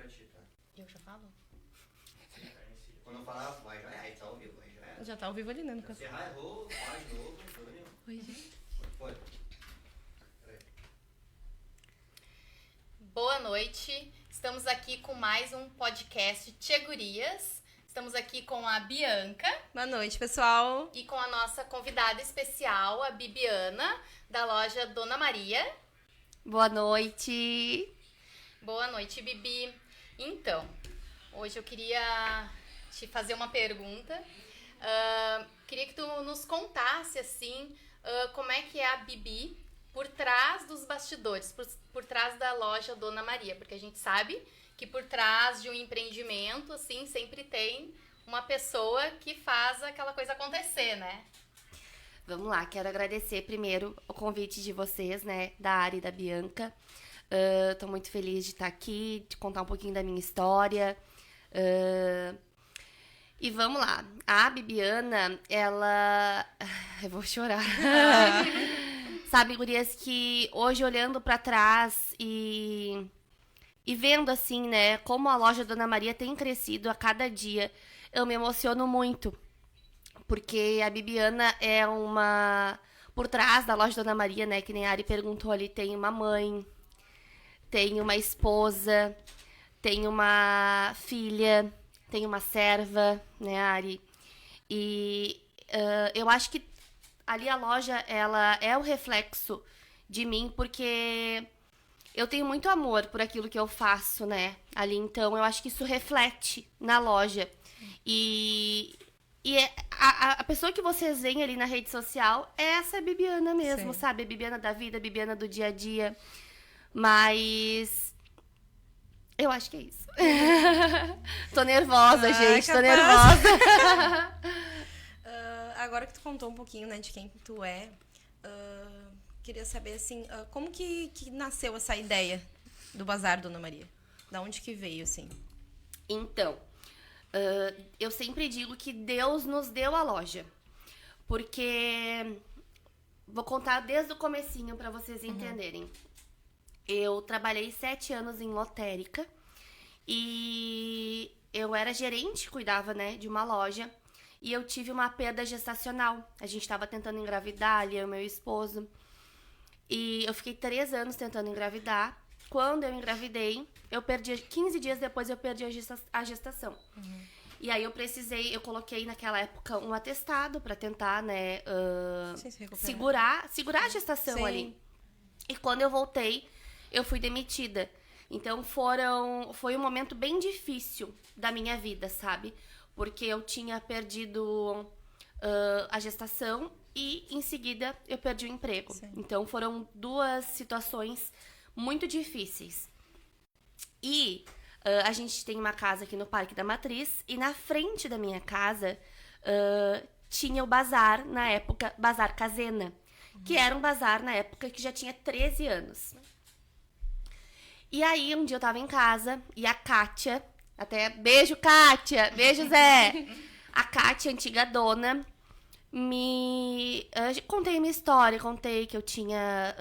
pra ti, tá? Eu já falo? Sim, tá em si. Quando eu falar, vai já é, aí tá ao vivo, aí já é. Já tá ao vivo ali, né? No caso. Se errar, errou, faz de novo, não tem problema nenhum. Oi, gente. Foi. Peraí. Boa noite, estamos aqui com mais um podcast Tchê Gurias. Estamos aqui com a Bianca Boa noite, pessoal. e com a nossa convidada especial, a Bibiana, da loja Dona Maria. Boa noite. Boa noite, Bibi. Então, hoje eu queria te fazer uma pergunta. Queria que tu nos contasse, assim, como é que é a Bibi por trás dos bastidores, por trás da loja Dona Maria, porque a gente sabe que por trás de um empreendimento, assim, sempre tem uma pessoa que faz aquela coisa acontecer, né? Vamos lá, quero agradecer primeiro o convite de vocês, né, da Ari e da Bianca. Tô muito feliz de estar aqui, de contar um pouquinho da minha história. E vamos lá, a Bibiana, ela... Eu vou chorar. Sabe, gurias, que hoje olhando pra trás e vendo assim, né, como a loja Dona Maria tem crescido a cada dia, eu me emociono muito. Porque a Bibiana é uma... Por trás da loja Dona Maria, né, que nem a Ari perguntou ali, tem uma mãe, tem uma esposa, tem uma filha, tem uma serva, né, Ari? E eu acho que ali a loja, ela é o reflexo de mim, porque eu tenho muito amor por aquilo que eu faço, né? Ali, então, eu acho que isso reflete na loja. E a pessoa que vocês veem ali na rede social é essa Bibiana mesmo, Sim. sabe? A Bibiana da vida, a Bibiana do dia a dia. Mas eu acho que é isso. Tô nervosa, gente, tô capaz. nervosa. Agora que tu contou um pouquinho, né, de quem tu é, queria saber, assim, como que nasceu essa ideia do Bazar Dona Maria? Da onde que veio, assim? Então, eu sempre digo que Deus nos deu a loja. Porque vou contar desde o comecinho para vocês entenderem. Eu trabalhei 7 anos em lotérica e eu era gerente, cuidava, né, de uma loja. E eu tive uma perda gestacional. A gente estava tentando engravidar, ali eu e meu esposo. E eu fiquei 3 anos tentando engravidar. Quando eu engravidei, 15 dias depois eu perdi a gestação. E aí eu coloquei naquela época um atestado pra tentar, né, Sim, se recuperar. segurar a gestação Sim. ali. E quando eu voltei, eu fui demitida. Então foi um momento bem difícil da minha vida, sabe? Porque eu tinha perdido a gestação e em seguida eu perdi o emprego. Sim. Então foram 2 situações muito difíceis. E a gente tem uma casa aqui no Parque da Matriz e na frente da minha casa tinha o bazar, na época, Bazar Casena, que era um bazar na época que já tinha 13 anos. E aí, um dia eu tava em casa e a Kátia, até beijo, Kátia, beijo, Zé. A Kátia, antiga dona, contei minha história, contei que eu tinha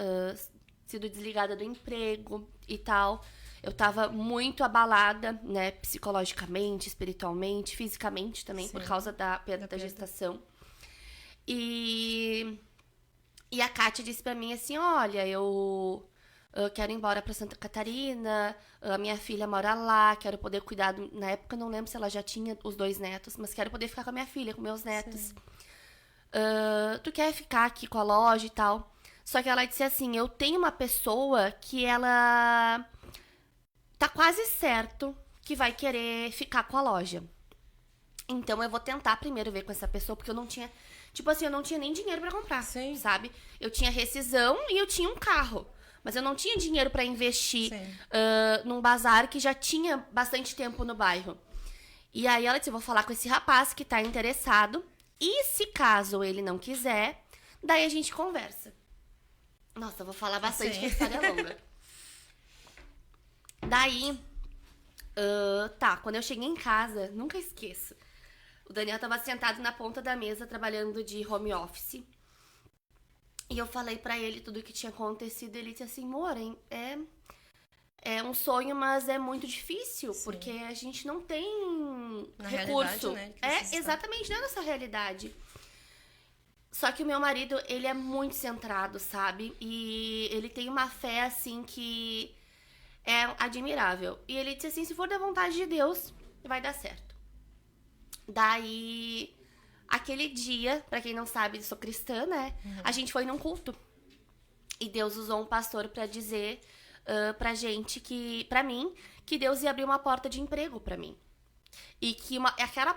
sido desligada do emprego e tal. Eu tava muito abalada, né, psicologicamente, espiritualmente, fisicamente também, por causa da perda da gestação. E a Kátia disse pra mim assim, olha, eu quero ir embora pra Santa Catarina, a minha filha mora lá, quero poder cuidar, na época eu não lembro se ela já tinha os 2 netos, mas quero poder ficar com a minha filha, com meus netos. Tu quer ficar aqui com a loja e tal? Só que ela disse assim, eu tenho uma pessoa que ela tá quase certo que vai querer ficar com a loja. Então eu vou tentar primeiro ver com essa pessoa, porque eu não tinha, tipo assim, eu não tinha nem dinheiro pra comprar, Sim. sabe? Eu tinha rescisão e eu tinha um carro, mas eu não tinha dinheiro pra investir Sim. num bazar que já tinha bastante tempo no bairro. E aí ela disse, eu vou falar com esse rapaz que tá interessado, e se caso ele não quiser, daí a gente conversa. Nossa, eu vou falar bastante, Sim. que a história é longa. Daí, quando eu cheguei em casa, nunca esqueço. O Daniel tava sentado na ponta da mesa, trabalhando de home office. E eu falei pra ele tudo o que tinha acontecido. Ele disse assim, amor, é um sonho, mas é muito difícil, Sim. porque a gente não tem Na recurso. realidade, né, que vocês estão. Exatamente, não é nossa realidade. Só que o meu marido, ele é muito centrado, sabe? E ele tem uma fé, assim, que é admirável. E ele disse assim, se for da vontade de Deus, vai dar certo. Daí, aquele dia, pra quem não sabe, eu sou cristã, né? A gente foi num culto. E Deus usou um pastor pra dizer pra gente que, pra mim, que Deus ia abrir uma porta de emprego pra mim. E que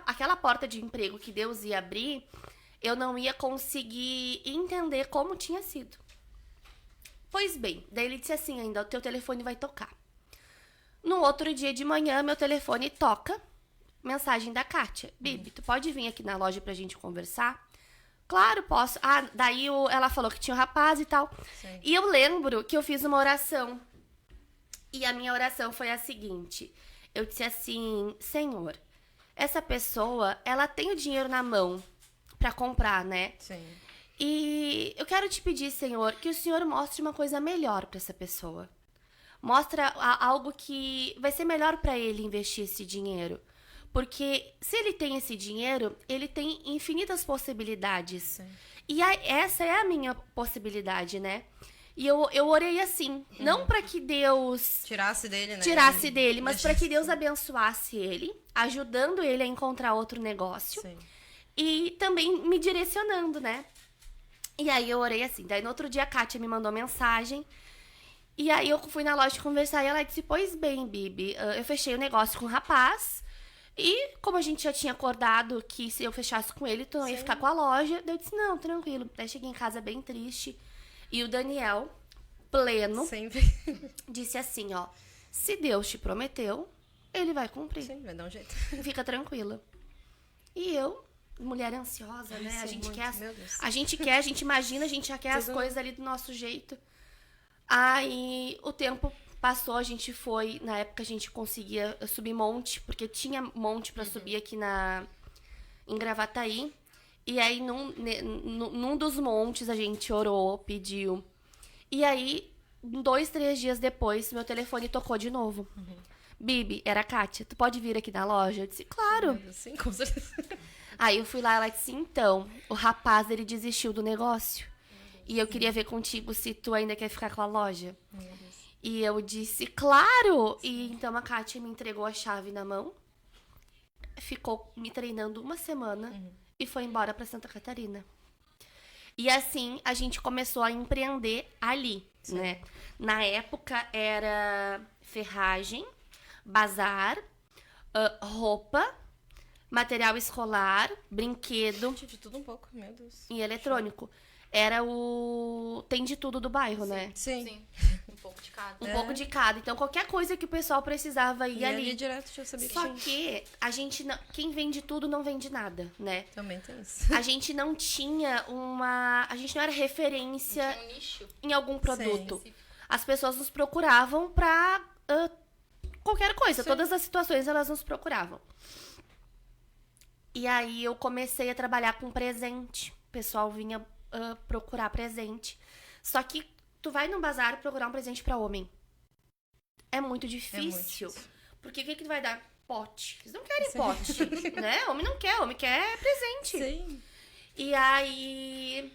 aquela porta de emprego que Deus ia abrir, eu não ia conseguir entender como tinha sido. Pois bem, daí ele disse assim ainda, o teu telefone vai tocar. No outro dia de manhã, meu telefone toca, mensagem da Kátia. Bibi, tu pode vir aqui na loja pra gente conversar? Claro, posso. Ah, daí ela falou que tinha um rapaz e tal. Sim. E eu lembro que eu fiz uma oração. E a minha oração foi a seguinte. Eu disse assim, Senhor, essa pessoa, ela tem o dinheiro na mão pra comprar, né? Sim. E eu quero te pedir, Senhor, que o Senhor mostre uma coisa melhor pra essa pessoa. Mostra algo que vai ser melhor pra ele investir esse dinheiro. Porque se ele tem esse dinheiro, ele tem infinitas possibilidades. Sim. E essa é a minha possibilidade, né? E eu orei assim, não pra que Deus Tirasse dele, né? tirasse dele, mas pra que Deixasse. Deus abençoasse ele, ajudando ele a encontrar outro negócio. Sim. E também me direcionando, né? E aí eu orei assim. Daí no outro dia a Kátia me mandou mensagem. E aí eu fui na loja conversar e ela disse, pois bem, Bibi, eu fechei o negócio com o rapaz. E como a gente já tinha acordado que se eu fechasse com ele, tu não ia Sim. ficar com a loja. Daí eu disse, não, tranquilo. Daí cheguei em casa bem triste. E o Daniel, pleno, Sempre. disse assim, ó. Se Deus te prometeu, ele vai cumprir. Sim, vai dar um jeito. Fica tranquila. E eu, mulher ansiosa, né? A Sim, gente muito. quer, Meu Deus. a gente quer, a gente imagina, a gente já quer as Tudo- coisas ali do nosso jeito. Aí o tempo passou, a gente foi, na época a gente conseguia subir monte, porque tinha monte pra subir aqui em Gravataí. E aí num dos montes a gente orou, pediu. E aí, 2, 3 dias depois, meu telefone tocou de novo. Bibi, era a Kátia, tu pode vir aqui na loja? Eu disse, claro. Sim, com certeza. Aí eu fui lá, ela disse, então, o rapaz, ele desistiu do negócio. E eu queria ver contigo se tu ainda quer ficar com a loja. E eu disse, claro! E então a Kátia me entregou a chave na mão, ficou me treinando uma semana e foi embora pra Santa Catarina. E assim, a gente começou a empreender ali, né? Na época era ferragem, bazar, roupa, material escolar, brinquedo Gente, de tudo um pouco, meu Deus. e eletrônico. Era o tem de tudo do bairro, né? Sim. Sim, um pouco de cada. Um pouco de cada. Então, qualquer coisa que o pessoal precisava ir E ali ali. direto já sabia que Só tinha. que a gente não, quem vende tudo não vende nada, né? Também tem isso. A gente não tinha a gente não era referência Tinha um nicho. em algum produto. Sim. As pessoas nos procuravam pra qualquer coisa. Sim. Todas as situações elas nos procuravam. E aí eu comecei a trabalhar com presente. O pessoal vinha procurar presente. Só que tu vai num bazar procurar um presente pra homem. É muito difícil. Porque o que tu vai dar? Pote. Eles não querem pote, né? Homem não quer, homem quer presente. Sim. E aí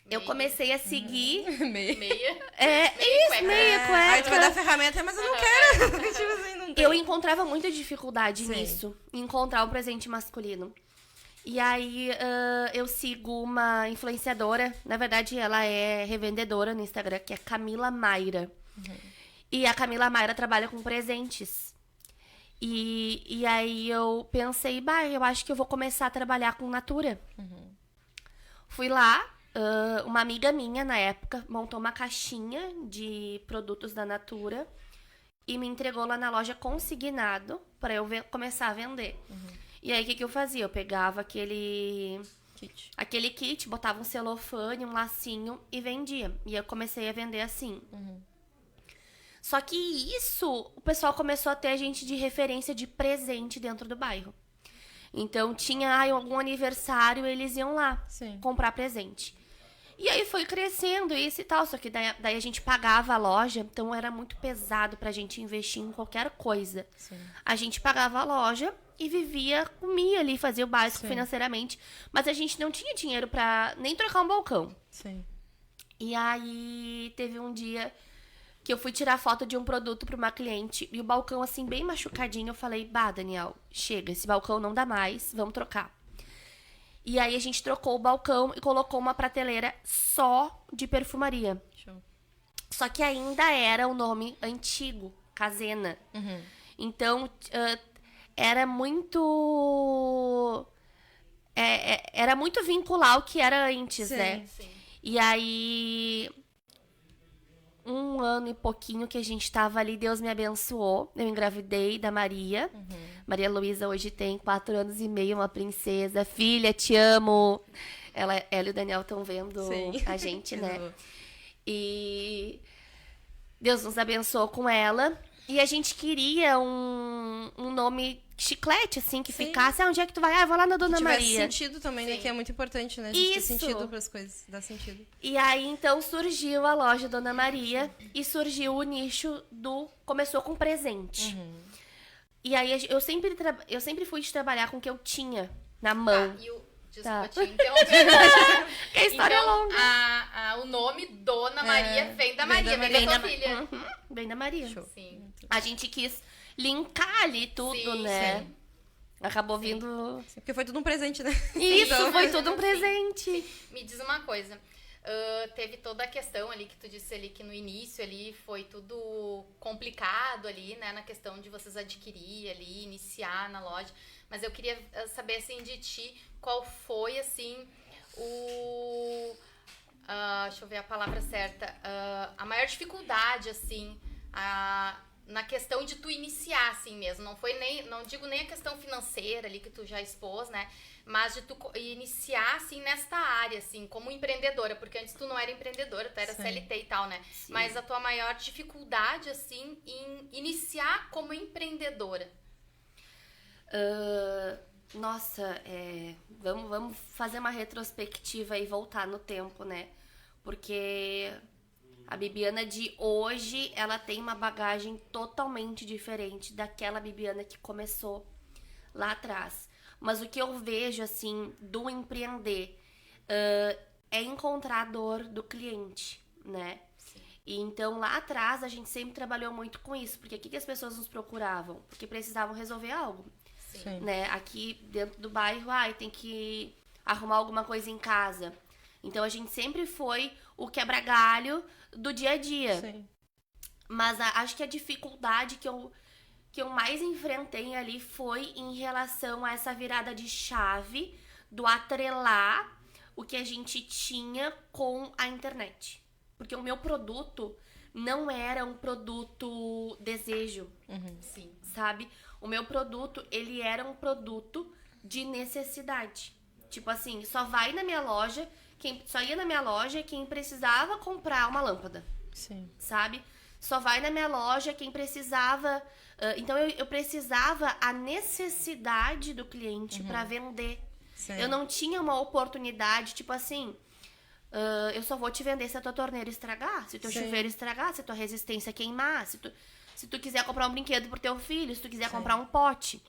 eu Meia. comecei a seguir. Meio. Meia. Isso, meia cueca. Aí tu vai dar ferramenta, mas eu não quero. Tipo assim, não tem. Eu encontrava muita dificuldade Sim. nisso, em encontrar um presente masculino. E aí eu sigo uma influenciadora, na verdade ela é revendedora no Instagram, que é Camila Mayra. E a Camila Mayra trabalha com presentes. E aí eu pensei, eu acho que eu vou começar a trabalhar com Natura. Fui lá, uma amiga minha na época montou uma caixinha de produtos da Natura e me entregou lá na loja consignado pra eu começar a vender. E aí, o que eu fazia? Eu pegava aquele kit, botava um celofane, um lacinho e vendia. E eu comecei a vender assim. Só que isso, o pessoal começou a ter a gente de referência de presente dentro do bairro. Então, tinha algum aniversário, eles iam lá Sim. comprar presente. E aí foi crescendo isso e tal, só que daí a gente pagava a loja, então era muito pesado pra gente investir em qualquer coisa. Sim. A gente pagava a loja e vivia, comia ali, fazia o básico Sim. financeiramente, mas a gente não tinha dinheiro pra nem trocar um balcão. Sim. E aí teve um dia que eu fui tirar foto de um produto pra uma cliente e o balcão assim bem machucadinho, eu falei: "Bah, Daniel, chega, esse balcão não dá mais, vamos trocar". E aí a gente trocou o balcão e colocou uma prateleira só de perfumaria. Show. Só que ainda era o nome antigo, Casena. Uhum. Então, era muito... era muito vincular o que era antes, Sim. né? Sim. E aí, 1 ano e pouquinho que a gente tava ali, Deus me abençoou. Eu engravidei da Maria. Maria Luísa hoje tem 4 anos e meio, uma princesa. Filha, te amo. Ela e o Daniel estão vendo Sim. a gente, né? Exato. E Deus nos abençoou com ela. E a gente queria um nome chiclete, assim, que Sim. ficasse. Ah, onde é que tu vai? Ah, eu vou lá na Dona Que tivesse Maria. sentido também, né? Sim. Que é muito importante, né? A gente ter Isso. sentido pras coisas. Dá sentido. E aí, então, surgiu a loja Dona Maria e surgiu o nicho do... Começou com presente. E aí, eu sempre fui de trabalhar com o que eu tinha na mão. Tá, e o... Tá. Desculpa te interromper. Que a história então, é longa. o nome Dona Maria vem da vem Maria, da vem da Maria. sua filha. Uhum, bem da Maria. Show. Sim. A gente quis linkar ali tudo, Sim, né? sim. Acabou vindo... Porque foi tudo um presente, né? Isso, Então- foi tudo um presente. Me diz uma coisa. Teve toda a questão ali que tu disse ali que no início ali foi tudo complicado ali, né? Na questão de vocês adquirir ali, iniciar na loja. Mas eu queria saber, assim, de ti, qual foi, assim, deixa eu ver a palavra certa. A maior dificuldade, assim, na questão de tu iniciar, assim mesmo. Não digo nem a questão financeira ali que tu já expôs, né? Mas de tu iniciar, assim, nesta área, assim, como empreendedora. Porque antes tu não era empreendedora, tu era Sim. CLT e tal, né? Sim. Mas a tua maior dificuldade, assim, em iniciar como empreendedora. Nossa, vamos fazer uma retrospectiva e voltar no tempo, né? Porque a Bibiana de hoje, ela tem uma bagagem totalmente diferente daquela Bibiana que começou lá atrás. Mas o que eu vejo, assim, do empreender é encontrar a dor do cliente, né? E então, lá atrás, a gente sempre trabalhou muito com isso. Porque o que as pessoas nos procuravam? Porque precisavam resolver algo. Sim. Né? Aqui dentro do bairro, tem que arrumar alguma coisa em casa. Então a gente sempre foi o quebra-galho do dia a dia. Sim. Mas acho que a dificuldade que eu mais enfrentei ali foi em relação a essa virada de chave do atrelar o que a gente tinha com a internet. Porque o meu produto não era um produto desejo, Sim. sabe? O meu produto, ele era um produto de necessidade. Tipo assim, só ia na minha loja quem precisava comprar uma lâmpada, Sim. sabe? Só vai na minha loja quem precisava... então, eu precisava a necessidade do cliente pra vender. Sim. Eu não tinha uma oportunidade, tipo assim... eu só vou te vender se a tua torneira estragar, se o teu Sim. chuveiro estragar, se a tua resistência queimar, se tu quiser comprar um brinquedo pro teu filho, se tu quiser comprar um pote.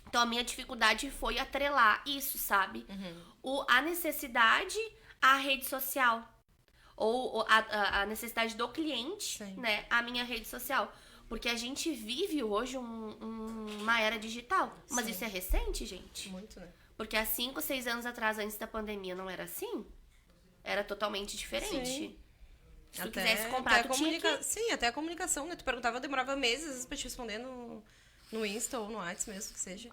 Então, a minha dificuldade foi atrelar isso, sabe? A necessidade à rede social. Ou a necessidade do cliente, Sim. né? À minha rede social. Porque a gente vive hoje uma era digital. Mas Sim. isso é recente, gente. Muito, né? Porque há 5, 6 anos atrás, antes da pandemia, não era assim. Era totalmente diferente. Sim. Se tu quisesse comprar, tu tinha que... Sim, até a comunicação, né? Tu perguntava, demorava meses, às vezes, pra te responder no Insta ou no WhatsApp mesmo, que seja.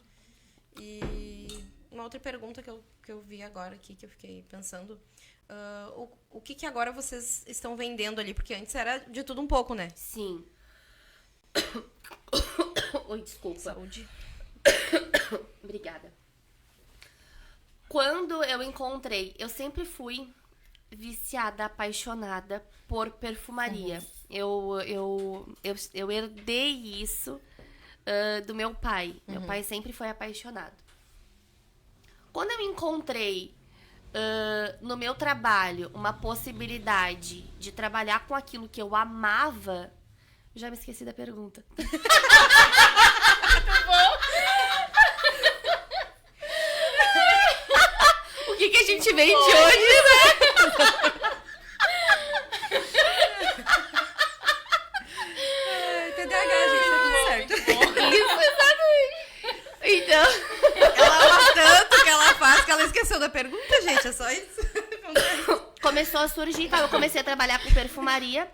E uma outra pergunta que eu vi agora aqui, que eu fiquei pensando. O que agora vocês estão vendendo ali? Porque antes era de tudo um pouco, né? Sim. Oi, desculpa. Saúde. Obrigada. Quando eu encontrei, eu sempre fui viciada, apaixonada por perfumaria. Eu herdei isso do meu pai. Meu pai sempre foi apaixonado. Quando eu encontrei no meu trabalho uma possibilidade de trabalhar com aquilo que eu amava, já me esqueci da pergunta. O que a gente vende hoje, né? TDAH, gente, tá tudo certo. Isso, exatamente. Então, Ela ama tanto que ela faz que ela esqueceu da pergunta, gente. É só isso. começou a surgir, então eu comecei a trabalhar com perfumaria.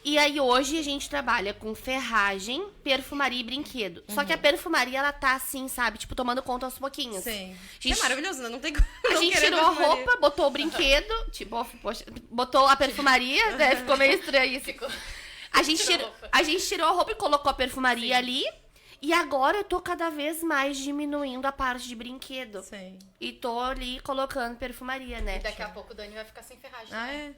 E aí hoje a gente trabalha com ferragem, perfumaria e brinquedo. Só que a perfumaria, ela tá assim, sabe? Tipo, tomando conta aos pouquinhos. Sim. Gente, É maravilhoso, né? Não tem como. A não gente querer tirou a perfumaria. roupa, botou o brinquedo, tipo, poxa, botou a perfumaria, né? Ficou meio estranho isso. Ficou. A gente, Tirou a roupa. a gente tirou a roupa e colocou a perfumaria ali. E agora eu tô cada vez mais diminuindo a parte de brinquedo. Sim. E tô ali colocando perfumaria, né? E daqui a pouco o Dani vai ficar sem ferragem. Ah, é?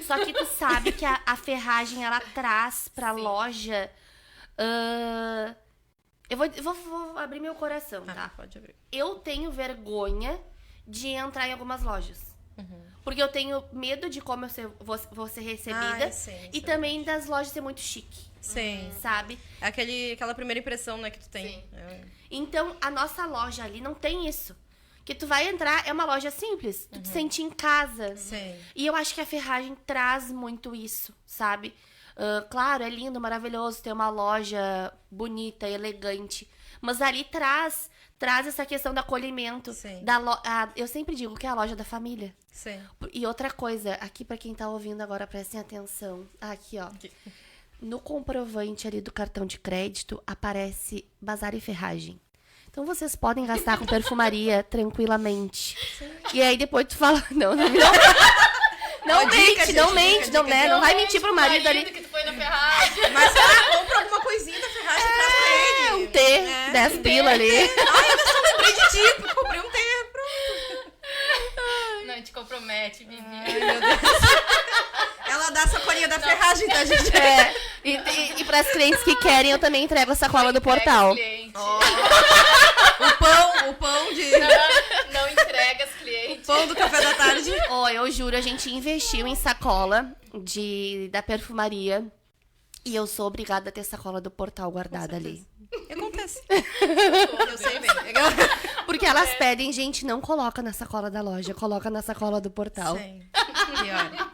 Só que tu sabe que a ferragem, ela traz pra Sim. loja... Eu vou abrir meu coração, tá? Pode abrir. Eu tenho vergonha de entrar em algumas lojas. Porque eu tenho medo de como vou ser recebida. Ah, sim, e sim. também das lojas ser muito chique, Sim. sabe? É aquela primeira impressão, né, que tu tem. Sim. Então, a nossa loja ali não tem isso. Que tu vai entrar, é uma loja simples. Tu te sente em casa. Sim. E eu acho que a ferragem traz muito isso, sabe? Claro, é lindo, maravilhoso ter uma loja bonita, elegante. Mas ali traz essa questão do acolhimento. Sim. Eu sempre digo que é a loja da família. Sim. E outra coisa, aqui pra quem tá ouvindo agora, prestem atenção. Aqui, ó. No comprovante ali do cartão de crédito, aparece Bazar e Ferragem. Então vocês podem gastar com perfumaria tranquilamente. E aí depois tu fala, não Ó, dica, mente, gente, não dica, mente, dica, não vai mentir pro marido ali. que tu foi na ferragem. Mas compra alguma coisinha da ferragem e traz pra ele. Um T, 10 pila ali. Ai, eu só lembrei de ti. Comprei um T. Pronto. Não te compromete, Bibi. Ai, meu Deus. Ela dá a sacolinha da ferragem, tá, gente? É, e pras clientes que querem, eu também entrego a sacola do Entrega portal. os clientes. O pão de... Não entrega os clientes. Pão do café da tarde. Eu juro, a gente investiu em sacola da perfumaria. E eu sou obrigada a ter sacola do portal guardada ali. Acontece. Eu sei bem. Porque elas pedem, gente, não coloca na sacola da loja, coloca na sacola do portal. Sim. Pior.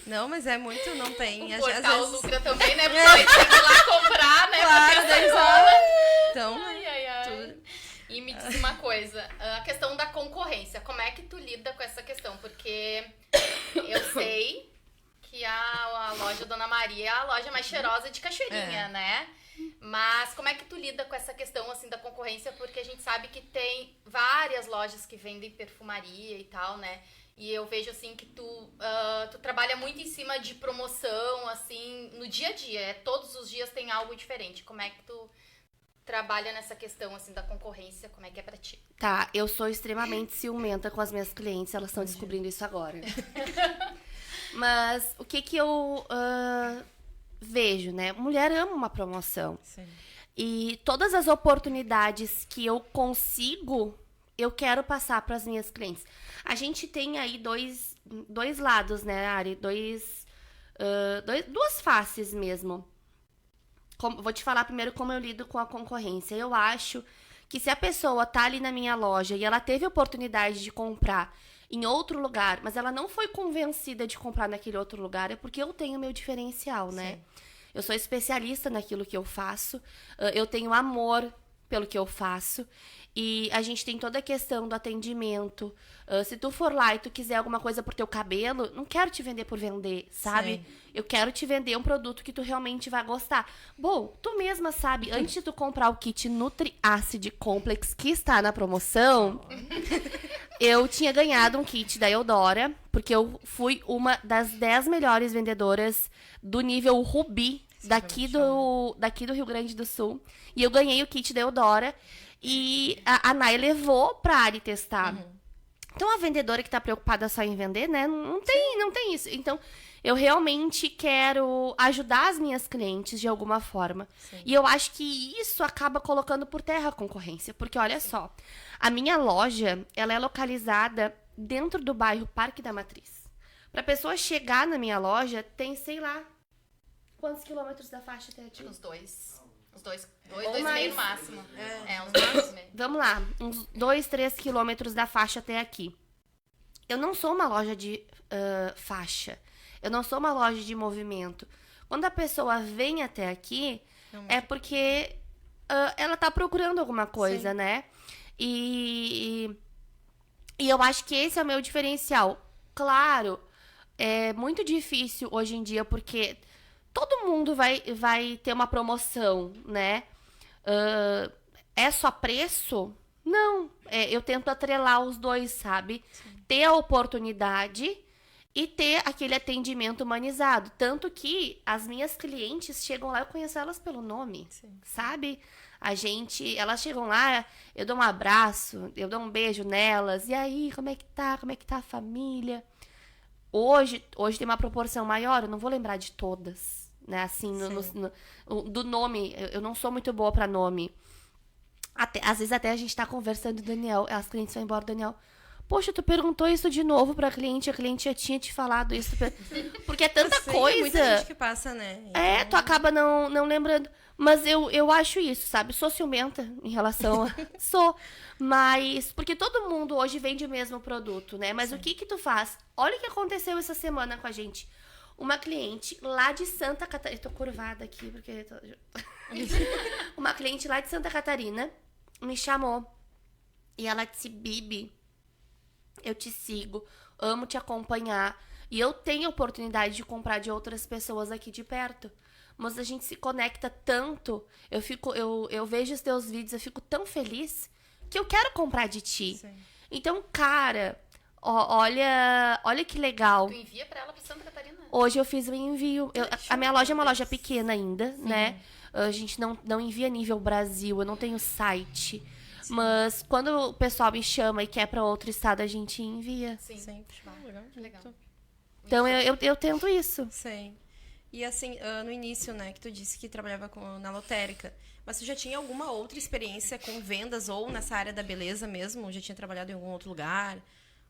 Não, mas é muito, não tem. O Às portal vezes... lucra também, né? Porque aí tem que ir lá comprar, né? Claro, Porque daí sacola. Então, Ai. tudo... E me diz uma coisa, a questão da concorrência, como é que tu lida com essa questão? Porque eu sei que a loja Dona Maria é a loja mais cheirosa de Cachoeirinha, né? Mas como é que tu lida com essa questão, assim, da concorrência? Porque a gente sabe que tem várias lojas que vendem perfumaria e tal, né? E eu vejo, assim, que tu trabalha muito em cima de promoção, assim, no dia a dia. Todos os dias tem algo diferente. Como é que tu trabalha nessa questão, assim, da concorrência? Como é que é pra ti? Tá, eu sou extremamente ciumenta com as minhas clientes, elas estão descobrindo isso agora. Mas o que eu vejo, né? Mulher ama uma promoção. Sim. E todas as oportunidades que eu consigo, eu quero passar para as minhas clientes. A gente tem aí dois lados, né, Ari? Duas faces mesmo. Vou te falar primeiro como eu lido com a concorrência. Eu acho que se a pessoa tá ali na minha loja e ela teve a oportunidade de comprar em outro lugar, mas ela não foi convencida de comprar naquele outro lugar, é porque eu tenho meu diferencial, né? Eu sou especialista naquilo que eu faço, eu tenho amor pelo que eu faço, e a gente tem toda a questão do atendimento. Se tu for lá e tu quiser alguma coisa pro teu cabelo, não quero te vender por vender, sabe? Sim. Eu quero te vender um produto que tu realmente vai gostar. Bom, tu mesma sabe, antes de tu comprar o kit Nutri Acid Complex que está na promoção, eu tinha ganhado um kit da Eudora, porque eu fui uma das 10 melhores vendedoras do nível Rubi daqui do Rio Grande do Sul. E eu ganhei o kit da Eudora e a Nay levou pra Ari testar. Então, a vendedora que tá preocupada só em vender, né? Não tem isso. Então, eu realmente quero ajudar as minhas clientes de alguma forma. Sim. E eu acho que isso acaba colocando por terra a concorrência. Porque, olha só, a minha loja, ela é localizada dentro do bairro Parque da Matriz. Pra pessoa chegar na minha loja, tem, sei lá, quantos quilômetros da faixa até aqui? Uns dois. Uns dois Ou e mais. meio no máximo. Uns 2,5. Vamos lá, uns 2, 3 quilômetros da faixa até aqui. Eu não sou uma loja de faixa. Eu não sou uma loja de movimento. Quando a pessoa vem até aqui, é porque ela tá procurando alguma coisa, Sim. né? E eu acho que esse é o meu diferencial. Claro, é muito difícil hoje em dia, porque todo mundo vai ter uma promoção, né? É só preço? Não. Eu tento atrelar os dois, sabe? Ter a oportunidade e ter aquele atendimento humanizado. Tanto que as minhas clientes chegam lá, eu conheço elas pelo nome, sabe? Elas chegam lá, eu dou um abraço, eu dou um beijo nelas. E aí, como é que tá? Como é que tá a família? Hoje tem uma proporção maior, eu não vou lembrar de todas, né? Assim, do nome, eu não sou muito boa pra nome. Às vezes até a gente tá conversando, Daniel, as clientes vão embora, Daniel. Poxa, tu perguntou isso de novo pra cliente, a cliente já tinha te falado isso. Porque é tanta coisa. Tem muita gente que passa, né? Então, Tu acaba não lembrando. Mas eu acho isso, sabe? Sou ciumenta em relação a... Sou. Mas... Porque todo mundo hoje vende o mesmo produto, né? Mas o que tu faz? Olha o que aconteceu essa semana com a gente. Uma cliente lá de Santa Catarina... Eu tô curvada aqui, porque... Uma cliente lá de Santa Catarina me chamou. E ela disse, Bibi, eu te sigo, amo te acompanhar. E eu tenho oportunidade de comprar de outras pessoas aqui de perto. Mas a gente se conecta tanto. Eu vejo os teus vídeos, eu fico tão feliz que eu quero comprar de ti. Sim. Então, cara, olha que legal. Tu envia pra ela pra Santa Catarina? Hoje eu fiz um envio. A minha loja é uma loja pequena ainda, né? A gente não envia nível Brasil, eu não tenho site. Sim. Mas quando o pessoal me chama e quer pra outro estado, a gente envia. Sim. Sempre. Legal. Legal. Então eu tento isso. Sim. E assim, no início, né, que tu disse que trabalhava na lotérica, mas tu já tinha alguma outra experiência com vendas ou nessa área da beleza mesmo? Já tinha trabalhado em algum outro lugar?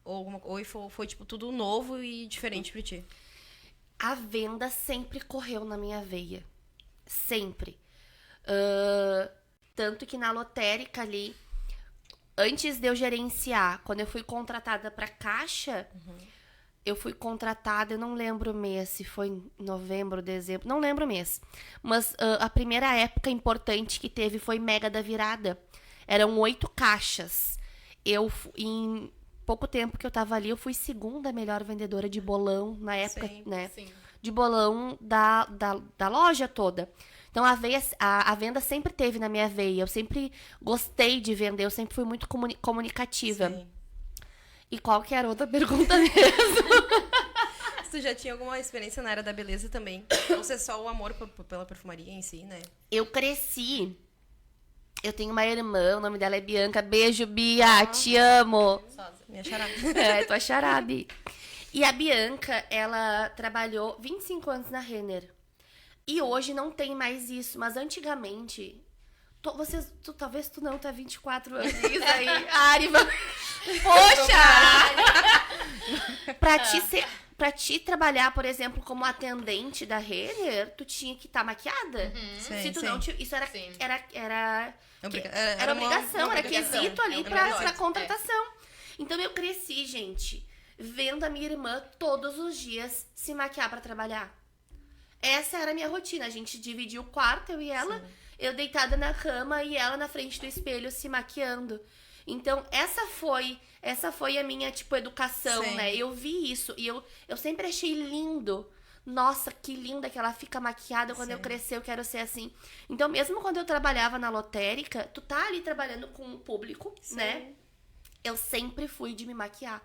Ou foi tipo, tudo novo e diferente pra ti? A venda sempre correu na minha veia. Sempre. Tanto que na lotérica ali, antes de eu gerenciar, quando eu fui contratada pra caixa... Eu fui contratada, eu não lembro o mês, se foi em novembro, dezembro, não lembro o mês. Mas a primeira época importante que teve foi Mega da Virada. Eram 8 caixas. Em pouco tempo que eu tava ali, eu fui segunda melhor vendedora de bolão na época, né? Sim. De bolão da loja toda. Então a venda sempre teve na minha veia. Eu sempre gostei de vender, eu sempre fui muito comunicativa. Sim. E qual que era a outra pergunta mesmo? Se tu já tinha alguma experiência na área da beleza também? Ou se é só o amor pela perfumaria em si, né? Eu cresci. Eu tenho uma irmã, o nome dela é Bianca. Beijo, Bia, te amo. Minha charada. Tua xarabe. E a Bianca, ela trabalhou 25 anos na Renner. E hoje não tem mais isso, mas antigamente... talvez tu não, tu é 24 anos. Isso aí, Ari, poxa! Pra ti trabalhar, por exemplo, como atendente da Renner, tu tinha que estar maquiada. Sim, Se tu sim. não, isso era Sim. Era uma obrigação, era obrigação. quesito ali É pra obrigação, contratação. Então eu cresci, gente, vendo a minha irmã todos os dias se maquiar pra trabalhar. Essa era a minha rotina. A gente dividia o quarto, eu e ela. Sim. Eu deitada na cama e ela na frente do espelho se maquiando. Então, essa foi a minha, tipo, educação, Sim. né? Eu vi isso e eu sempre achei lindo. Nossa, que linda que ela fica maquiada. Quando eu crescer, eu quero ser assim. Então, mesmo quando eu trabalhava na lotérica, tu tá ali trabalhando com o público, né? Eu sempre fui de me maquiar.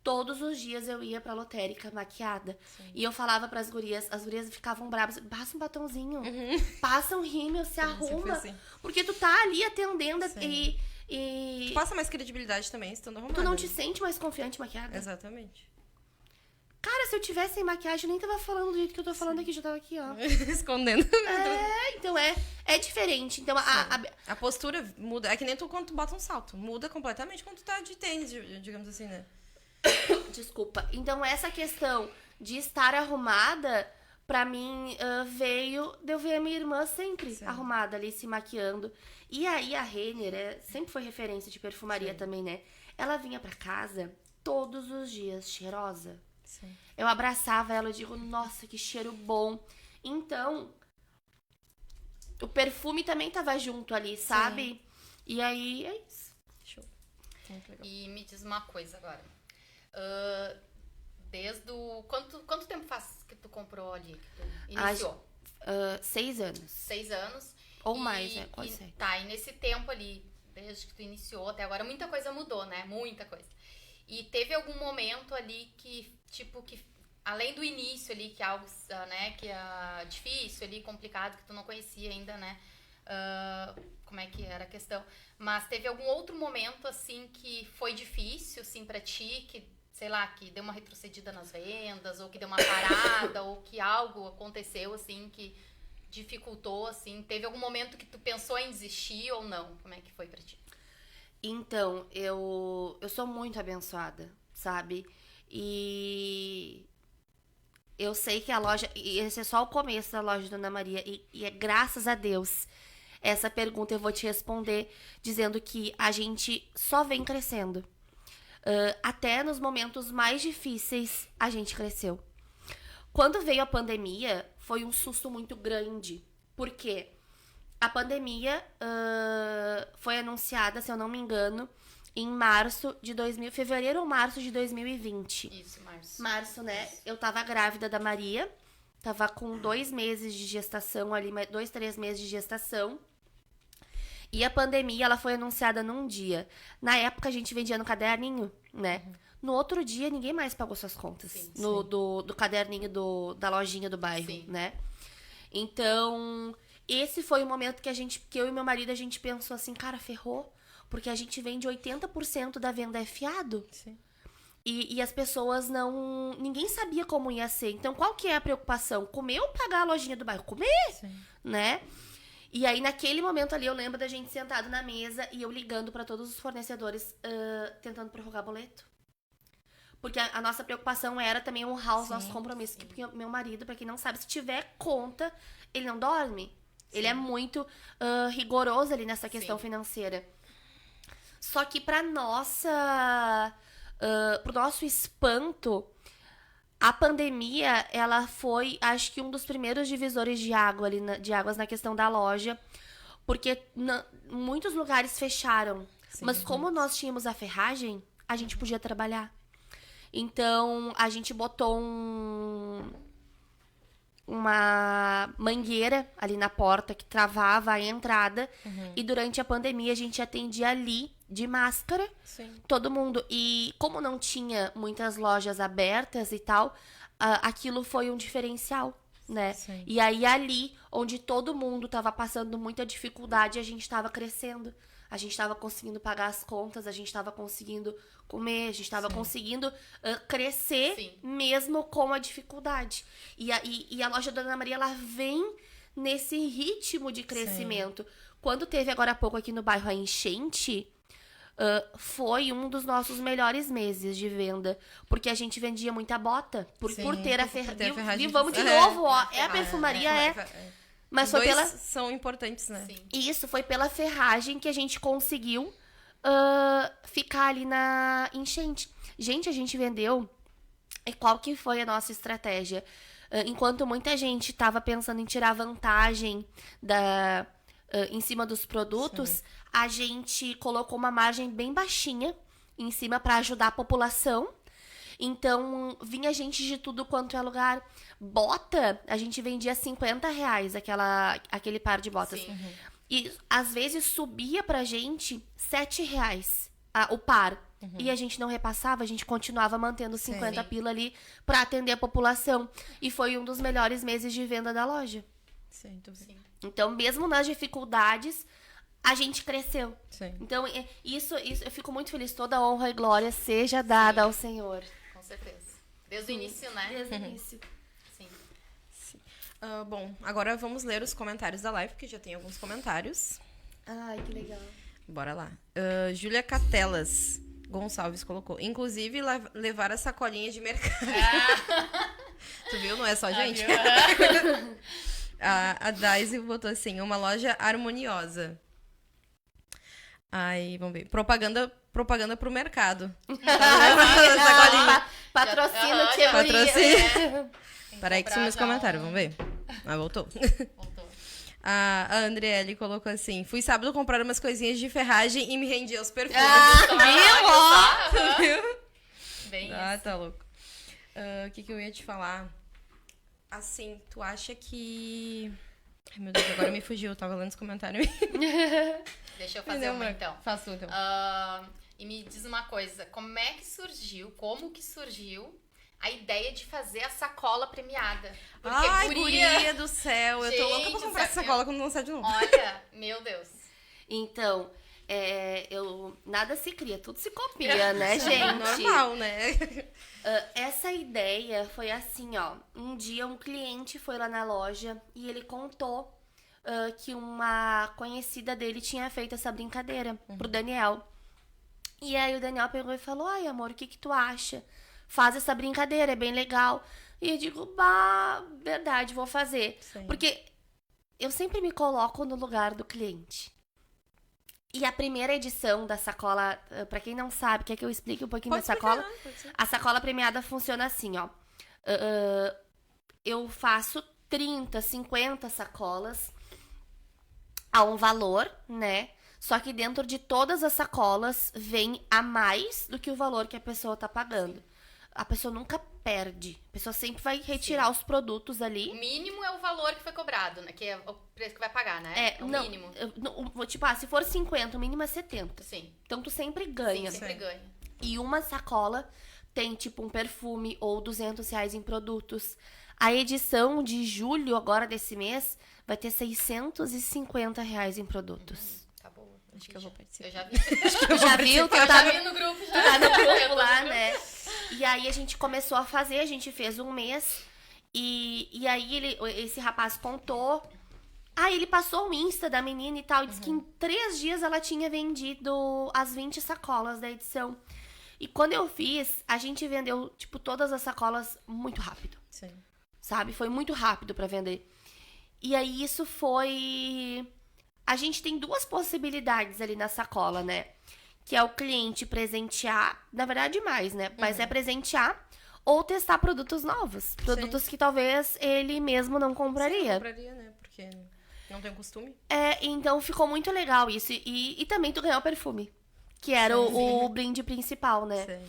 Todos os dias eu ia pra lotérica maquiada. Sim. E eu falava pras gurias, as gurias ficavam bravas. Passa um batonzinho, passa um rímel, se arruma. Assim. Porque tu tá ali atendendo e... Tu passa mais credibilidade também, estando arrumada. Tu não te sente mais confiante maquiada? Exatamente. Cara, se eu tivesse sem maquiagem, eu nem tava falando do jeito que eu tô falando aqui, já tava aqui, ó. Escondendo. Então é diferente. Então a postura muda. É que nem tu quando tu bota um salto. Muda completamente quando tu tá de tênis, digamos assim, né? Desculpa. Então, essa questão de estar arrumada, pra mim, veio de eu ver a minha irmã sempre arrumada ali, se maquiando. E aí, a Renner sempre foi referência de perfumaria também, né? Ela vinha pra casa todos os dias, cheirosa. Sim. Eu abraçava ela e digo, nossa, que cheiro bom. Então, o perfume também tava junto ali, sabe? E aí, é isso. Show. Muito legal. E me diz uma coisa agora. Desde o... Quanto tempo faz que tu comprou ali? Que tu iniciou? 6 anos. 6 anos. Ou mais, quase 7. Tá, e nesse tempo ali, desde que tu iniciou até agora, muita coisa mudou, né? Muita coisa. E teve algum momento ali que, tipo, que além do início ali, que é algo, né, que é difícil ali, complicado, que tu não conhecia ainda, né? Como é que era a questão. Mas teve algum outro momento, assim, que foi difícil, assim, pra ti, que, sei lá, que deu uma retrocedida nas vendas, ou que deu uma parada, ou que algo aconteceu, assim, que dificultou, assim? Teve algum momento que tu pensou em desistir ou não? Como é que foi pra ti? Então, eu sou muito abençoada, sabe? E eu sei que a loja... E esse é só o começo da loja Dona Maria. E é graças a Deus. Essa pergunta eu vou te responder dizendo que a gente só vem crescendo. Até nos momentos mais difíceis, a gente cresceu. Quando veio a pandemia, foi um susto muito grande. Por quê? A pandemia foi anunciada, se eu não me engano, em fevereiro ou março de 2020. Isso, março. Março, né? Eu tava grávida da Maria, tava com 2 meses de gestação ali, 2, 3 meses de gestação. E a pandemia, ela foi anunciada num dia. Na época, a gente vendia no caderninho, né? No outro dia, ninguém mais pagou suas contas. Sim, do caderninho da lojinha do bairro, Sim. né? Então, esse foi o momento que eu e meu marido, a gente pensou assim, cara, ferrou. Porque a gente vende 80% da venda é fiado. Sim. E as pessoas não... Ninguém sabia como ia ser. Então, qual que é a preocupação? Comer ou pagar a lojinha do bairro? Comer, Sim. né? E aí, naquele momento ali, eu lembro da gente sentado na mesa e eu ligando pra todos os fornecedores, tentando prorrogar boleto. Porque a nossa preocupação era também honrar os nossos compromissos. Porque meu marido, pra quem não sabe, se tiver conta, ele não dorme. Sim. Ele é muito rigoroso ali nessa questão financeira. Só que pro nosso espanto, a pandemia, ela foi, acho que um dos primeiros divisores de águas na questão da loja. Porque muitos lugares fecharam. Sim, mas como nós tínhamos a ferragem, a gente podia trabalhar. Então, a gente botou uma mangueira ali na porta que travava a entrada. E durante a pandemia, a gente atendia ali de máscara. Sim. Todo mundo. E como não tinha muitas lojas abertas e tal, aquilo foi um diferencial, né? Sim. E aí, ali, onde todo mundo tava passando muita dificuldade, a gente tava crescendo. A gente tava conseguindo pagar as contas, a gente tava conseguindo comer, a gente tava conseguindo crescer mesmo com a dificuldade. E a loja da Dona Maria, ela vem nesse ritmo de crescimento. Sim. Quando teve agora há pouco aqui no bairro a enchente, foi um dos nossos melhores meses de venda. Porque a gente vendia muita bota. Por ter a ferragem. Vamos de novo, ó. A perfumaria Mas foi são importantes, né? Sim. Isso, foi pela ferragem que a gente conseguiu ficar ali na enchente. Gente, a gente vendeu... E qual que foi a nossa estratégia? Enquanto muita gente estava pensando em tirar vantagem em cima dos produtos, a gente colocou uma margem bem baixinha em cima para ajudar a população. Então, vinha gente de tudo quanto é lugar. Bota, a gente vendia R$50 aquele par de botas. Sim. E, às vezes, subia pra gente R$7 o par. E a gente não repassava, a gente continuava mantendo 50 pila ali pra atender a população. E foi um dos melhores meses de venda da loja. Sim. Então, mesmo nas dificuldades, a gente cresceu. Sim. Então, isso eu fico muito feliz. Toda honra e glória seja dada ao Senhor. Com certeza. Desde o início, né? Desde o início. Sim. Bom, agora vamos ler os comentários da live, porque já tem alguns comentários. Ai, que legal. Bora lá. Júlia Catelas. Gonçalves colocou. Inclusive, levar a sacolinha de mercado. Tu viu? Não é só gente. A Daisy botou assim, uma loja harmoniosa. Aí, vamos ver. Propaganda pro mercado. Patrocina, Já- Patrocínio. Peraí que comprar sumiu os já comentários, vamos ver. Voltou. Voltou. A Andriele colocou assim, fui sábado comprar umas coisinhas de ferragem e me rendi aos perfumes. Viu? Ó. Tu viu? Bem Ah, tá louco. O que eu ia te falar? Assim, tu acha que... Ai, meu Deus, agora me fugiu. Eu tava lendo os comentários. Deixa eu fazer uma, então. Faço então. E me diz uma coisa, como que surgiu a ideia de fazer a sacola premiada? Porque Ai, guria do céu. Eu tô louca Gente pra do comprar céu, essa sacola quando lançar de novo. Olha, meu Deus. Então, nada se cria, tudo se copia, né, gente? Normal, né? Essa ideia foi assim, ó. Um dia um cliente foi lá na loja e ele contou que uma conhecida dele tinha feito essa brincadeira pro Daniel. E aí o Daniel pegou e falou, ai, amor, o que tu acha? Faz essa brincadeira, é bem legal. E eu digo, verdade, vou fazer. Sim. Porque eu sempre me coloco no lugar do cliente. E a primeira edição da sacola, pra quem não sabe, quer que eu explique um pouquinho da sacola? Pode ser. A sacola premiada funciona assim, ó. Eu faço 30, 50 sacolas a um valor, né? Só que dentro de todas as sacolas vem a mais do que o valor que a pessoa tá pagando. A pessoa nunca perde. A pessoa sempre vai retirar os produtos ali. O mínimo é o valor que foi cobrado, né? Que é o preço que vai pagar, né? O não, mínimo. Tipo, se for 50, o mínimo é 70. Sim. Então tu sempre ganha. Sim, sempre ganha. E uma sacola tem, tipo, um perfume ou R$200 em produtos. A edição de julho, agora desse mês, vai ter R$650 em produtos. Tá bom. Acho que eu vou participar. Eu já vi. Já viu? Tu Eu tá já no, vi no grupo, já. tá no grupo lá, né? E aí a gente começou a fazer, a gente fez um mês. E aí esse rapaz contou. Ele passou o Insta da menina e tal. E disse que em 3 dias ela tinha vendido as 20 sacolas da edição. E quando eu fiz, a gente vendeu, tipo, todas as sacolas muito rápido. Sim. Sabe? Foi muito rápido pra vender. E aí isso foi... A gente tem 2 possibilidades ali na sacola, né? Que é o cliente presentear, na verdade mais, né? Mas é presentear ou testar produtos novos. Produtos que talvez ele mesmo não compraria. Sim, eu compraria, né? Porque não tem costume. Então ficou muito legal isso. E também tu ganhou o perfume. Que era o brinde principal, né? Sim.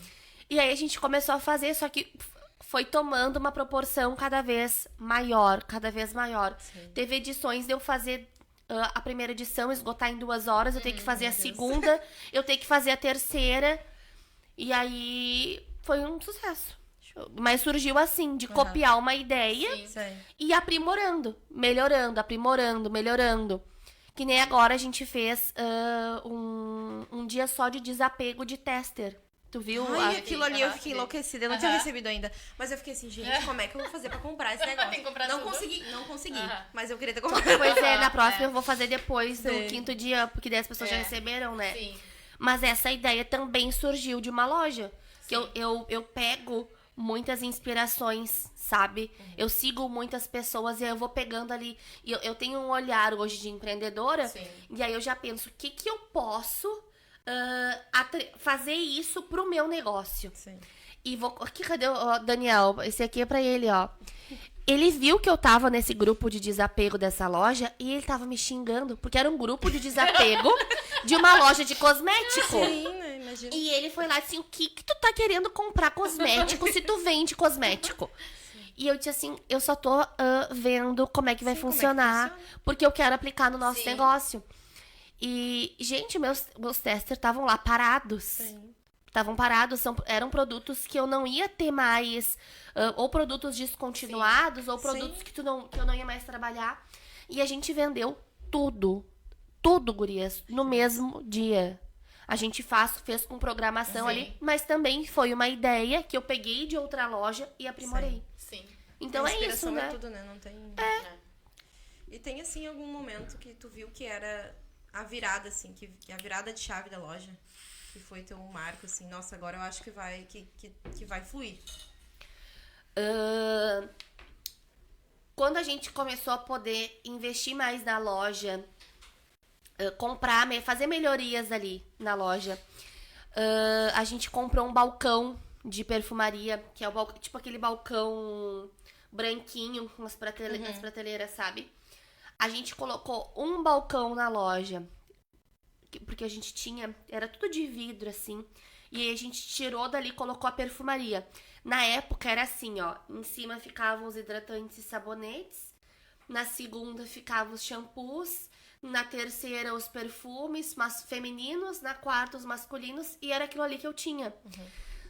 E aí a gente começou a fazer, só que foi tomando uma proporção cada vez maior, cada vez maior. Sim. Teve edições de eu fazer a primeira edição, esgotar em 2 horas, eu tenho que fazer a segunda, eu tenho que fazer a terceira. E aí foi um sucesso. Mas surgiu assim, de copiar uma ideia Sim. e aprimorando, melhorando, aprimorando, melhorando. Que nem agora a gente fez um dia só de desapego de tester. Tu viu? Ai, aquilo ali eu fiquei Sim. enlouquecida. Eu não tinha recebido ainda. Mas eu fiquei assim, gente, como é que eu vou fazer pra comprar esse negócio? Tem que comprar não tudo. consegui. Aham. Mas eu queria ter comprado. Pois é, na próxima eu vou fazer depois do Sim. 5º dia, porque daí as pessoas já receberam, né? Sim. Mas essa ideia também surgiu de uma loja. Que eu pego muitas inspirações, sabe? Eu sigo muitas pessoas e aí eu vou pegando ali. E eu tenho um olhar hoje de empreendedora. Sim. E aí eu já penso, o que eu posso fazer isso pro meu negócio? Sim. E vou... Aqui, cadê o Daniel? Esse aqui é pra ele, ó. Ele viu que eu tava nesse grupo de desapego dessa loja e ele tava me xingando, porque era um grupo de desapego de uma loja de cosmético. Sim, né? Imagina. E ele foi lá assim, o que tu tá querendo comprar cosmético se tu vende cosmético? E eu disse assim, eu só tô vendo como é que vai Sim, como é que funcionar, funciona. porque eu quero aplicar no nosso Sim. negócio. E, gente, meus testers estavam lá parados. Sim. Estavam parados, eram produtos que eu não ia ter mais, ou produtos descontinuados, ou produtos Sim. que eu não ia mais trabalhar. E a gente vendeu tudo, gurias, no mesmo dia. A gente fez com programação Sim. ali, mas também foi uma ideia que eu peguei de outra loja e aprimorei. Sim. Então A é isso, inspiração né? é tudo, né? Não tem... E tem, assim, algum momento que tu viu que era a virada, assim, que a virada de chave da loja? que foi teu marco, assim, nossa, agora eu acho que vai fluir? Quando a gente começou a poder investir mais na loja, comprar, fazer melhorias ali na loja, a gente comprou um balcão de perfumaria, que é o tipo aquele balcão branquinho com as prateleiras, sabe? A gente colocou um balcão na loja, porque a gente tinha, era tudo de vidro, assim, e aí a gente tirou dali e colocou a perfumaria. Na época era assim, ó, em cima ficavam os hidratantes e sabonetes, na segunda ficavam os shampoos, na terceira os perfumes femininos, na quarta os masculinos, e era aquilo ali que eu tinha.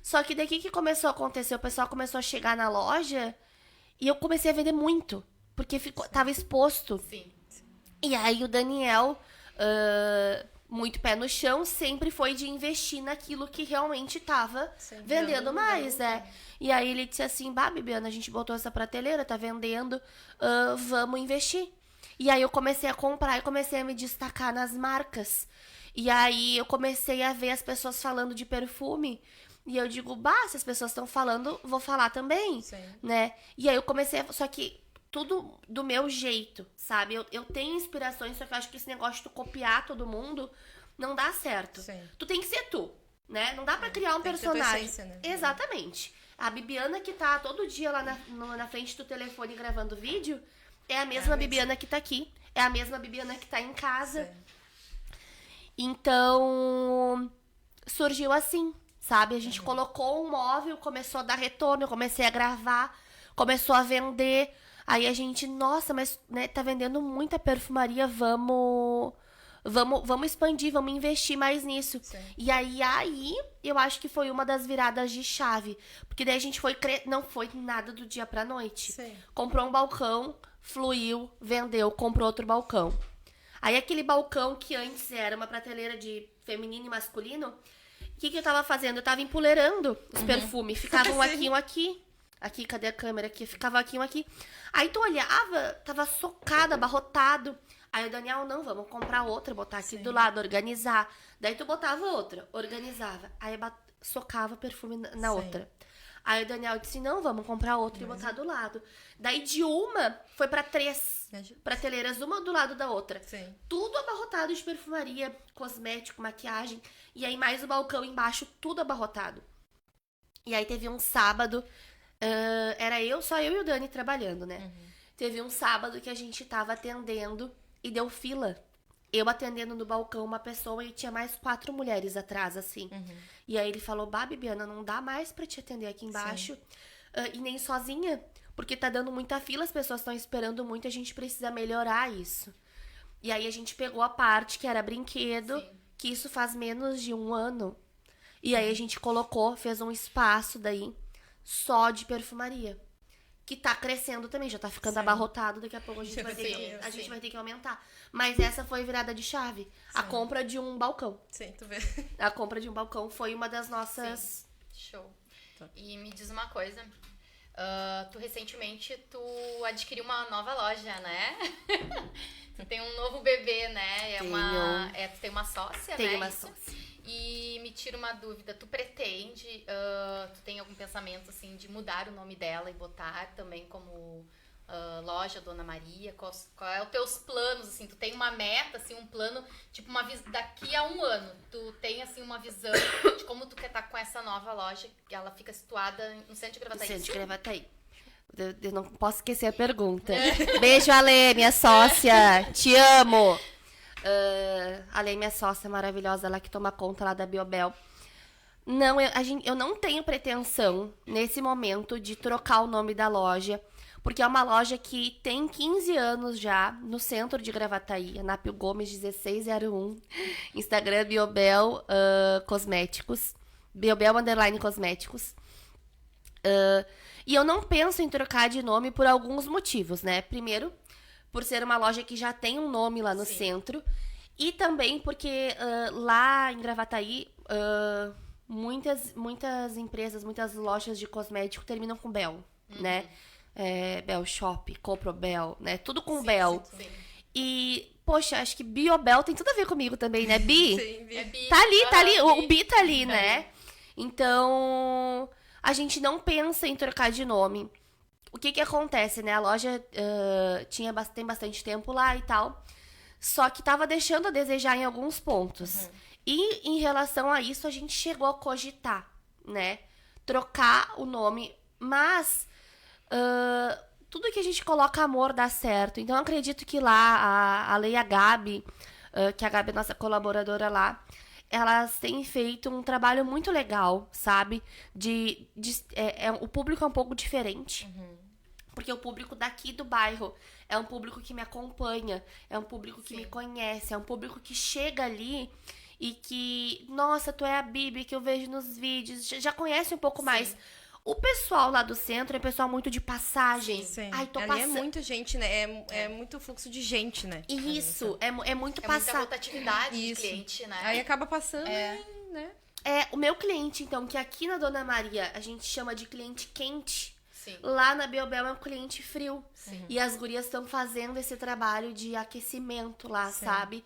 Só que daqui que começou a acontecer, o pessoal começou a chegar na loja e eu comecei a vender muito, porque tava exposto. Sim. E aí o Daniel, muito pé no chão, sempre foi de investir naquilo que realmente tava vendendo mais, né? E aí ele disse assim, Bibiana, a gente botou essa prateleira, tá vendendo, vamos investir. E aí eu comecei a comprar e comecei a me destacar nas marcas. E aí eu comecei a ver as pessoas falando de perfume. E eu digo, se as pessoas estão falando, vou falar também, né? E aí eu comecei, só que tudo do meu jeito, sabe? Eu tenho inspirações, só que eu acho que esse negócio de tu copiar todo mundo não dá certo. Tu tem que ser tu, né? Não dá pra criar um personagem. Ter tua essência, né? Exatamente. A Bibiana que tá todo dia lá na frente do telefone gravando vídeo é a mesma Bibiana que tá aqui. É a mesma Bibiana que tá em casa. Então, surgiu assim, sabe? A gente colocou um móvel, começou a dar retorno, eu comecei a gravar, começou a vender. Aí a gente, nossa, mas né, tá vendendo muita perfumaria, vamos expandir, vamos investir mais nisso. E aí eu acho que foi uma das viradas de chave. Porque daí a gente não foi nada do dia pra noite. Comprou um balcão, fluiu, vendeu, comprou outro balcão. Aí aquele balcão que antes era uma prateleira de feminino e masculino, o que eu tava fazendo? Eu tava empoleirando os perfumes. Ficavam aqui, um aqui. Aqui, cadê a câmera? Aqui, ficava aqui, um aqui. Aí tu olhava, tava socado, abarrotado. Aí o Daniel, não, vamos comprar outra, botar aqui do lado, organizar. Daí tu botava outra, organizava. Aí socava perfume na outra. Aí o Daniel disse, não, vamos comprar outra e botar do lado. Daí de uma, foi pra 3 prateleiras, uma do lado da outra. Tudo abarrotado de perfumaria, cosmético, maquiagem. E aí mais o balcão embaixo, tudo abarrotado. E aí teve um sábado, era só eu e o Dani trabalhando, né? Teve um sábado que a gente tava atendendo e deu fila. Eu atendendo no balcão uma pessoa e tinha mais 4 mulheres atrás, assim. E aí ele falou, Bibiana, não dá mais pra te atender aqui embaixo. E nem sozinha, porque tá dando muita fila, as pessoas estão esperando muito, a gente precisa melhorar isso. E aí a gente pegou a parte que era brinquedo, que isso faz menos de 1 ano. E aí a gente fez um espaço daí, só de perfumaria. Que tá crescendo também, já tá ficando abarrotado, daqui a pouco a gente vai ter que aumentar. Mas essa foi virada de chave. A compra de um balcão. Tu vê. A compra de um balcão foi uma das nossas... Show. E me diz uma coisa, tu recentemente adquiriu uma nova loja, né? Tu tem um novo bebê, né? Tu tem uma sócia, né? Tenho uma sócia. E me tira uma dúvida, tu pretende, tu tem algum pensamento assim de mudar o nome dela e botar também como loja Dona Maria? Qual é os teus planos, assim? Tu tem uma meta, assim, um plano, tipo daqui a 1 ano, tu tem assim uma visão de como tu quer estar com essa nova loja, que ela fica situada no centro de Gravataí? No centro de Gravataí. Eu não posso esquecer a pergunta. Beijo, Ale, minha sócia, te amo! Além minha sócia maravilhosa, ela que toma conta lá da Biobel. Não, eu não tenho pretensão, nesse momento, de trocar o nome da loja, porque é uma loja que tem 15 anos já, no centro de Gravataí, Anápio Gomes 1601, Instagram Biobel Cosméticos, Biobel _ Cosméticos. E eu não penso em trocar de nome por alguns motivos, né? Primeiro, por ser uma loja que já tem um nome lá no centro. E também porque lá em Gravataí, muitas empresas, muitas lojas de cosmético terminam com Bel, né? Bel Shop, Coprobel, né? Tudo com Bel. E poxa, acho que Biobel tem tudo a ver comigo também, né? Bi? Sim, vi. É bi. Tá ali, Aham, o Bi tá ali, né? Então, a gente não pensa em trocar de nome. O que acontece, né? A loja tem bastante tempo lá e tal, só que tava deixando a desejar em alguns pontos. E em relação a isso, a gente chegou a cogitar, né? Trocar o nome, mas tudo que a gente coloca amor dá certo. Então, eu acredito que lá, a Lei e a Gabi, que a Gabi é nossa colaboradora lá, elas têm feito um trabalho muito legal, sabe? O público é um pouco diferente. Porque o público daqui do bairro é um público que me acompanha, é um público que me conhece, é um público que chega ali e que, nossa, tu é a Bibi que eu vejo nos vídeos, já conhece um pouco mais. O pessoal lá do centro é pessoal muito de passagem. Sim. Ai, tô Ali passando. é muita gente, né? É muito fluxo de gente, né? Isso, é muito É muita passar. rotatividade de Isso. cliente, né? Aí acaba passando, né? O meu cliente, então, que aqui na Dona Maria a gente chama de cliente quente, Sim. lá na Biobel é um cliente frio. E as gurias estão fazendo esse trabalho de aquecimento lá, sabe?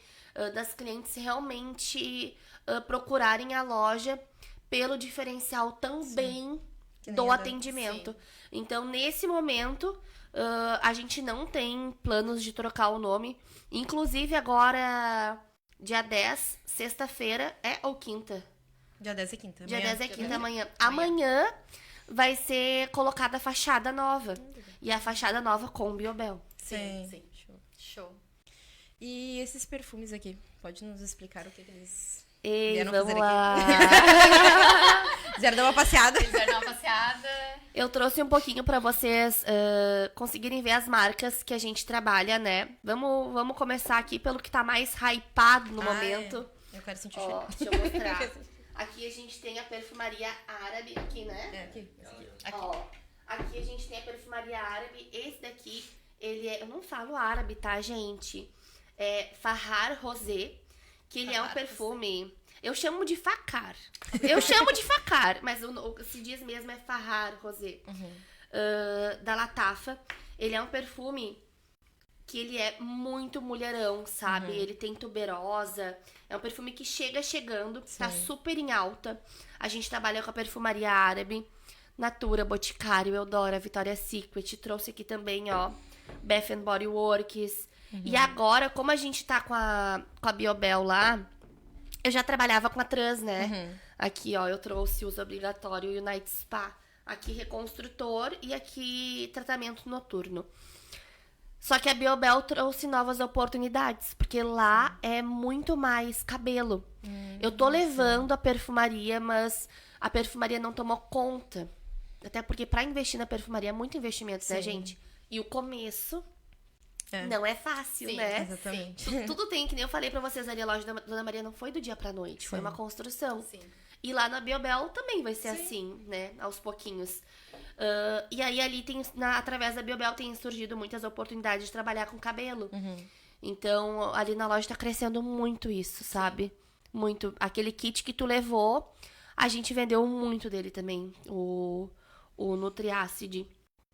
Das clientes realmente procurarem a loja pelo diferencial também Que nem do a da- atendimento. Então, nesse momento, a gente não tem planos de trocar o nome. Inclusive, agora, dia 10, sexta-feira, ou quinta? Dia 10 é quinta. Dia Amanhã. 10 é quinta, amanhã. Amanhã vai ser colocada a fachada nova. E a fachada nova com Biobel. Sim. Sim. Show. Show. E esses perfumes aqui? Pode nos explicar o que eles Ei, vieram vamos fazer lá. aqui? Vieram dar uma passeada. Eles deram uma passeada. Eu trouxe um pouquinho pra vocês conseguirem ver as marcas que a gente trabalha, né? Vamos começar aqui pelo que tá mais hypado no momento. Eu quero sentir o Ó, cheiro. deixa eu mostrar. Aqui a gente tem a perfumaria árabe, aqui, né? É, aqui. Ó, aqui a gente tem a perfumaria árabe. Esse daqui, ele é... Eu não falo árabe, tá, gente? É Farrar Rosé, que ele é um perfume... Eu chamo de facar. Mas se diz mesmo é Farrar Rosé. Da Latafa. Ele é um perfume que ele é muito mulherão, sabe? Ele tem tuberosa. É um perfume que chegando, tá super em alta. A gente trabalha com a perfumaria árabe. Natura, Boticário, Eudora, Victoria's Secret. Trouxe aqui também, ó, Bath and Body Works. E agora, como a gente tá com a Biobel lá, eu já trabalhava com a Trans, né? Aqui, ó, eu trouxe uso obrigatório e o Night Spa. Aqui, reconstrutor e aqui, tratamento noturno. Só que a Biobel trouxe novas oportunidades, porque lá é muito mais cabelo. Eu tô levando a perfumaria, mas a perfumaria não tomou conta. Até porque pra investir na perfumaria é muito investimento, né, gente? E o começo não é fácil, Sim, né? Exatamente. Tudo tem, que nem eu falei pra vocês ali, a loja da Dona Maria não foi do dia pra noite, foi uma construção. Sim. E lá na Biobel também vai ser assim, né? Aos pouquinhos. E aí ali através da Biobel tem surgido muitas oportunidades de trabalhar com cabelo. Então, ali na loja tá crescendo muito isso, sabe? Muito. Aquele kit que tu levou, a gente vendeu muito dele também, o Nutriacid.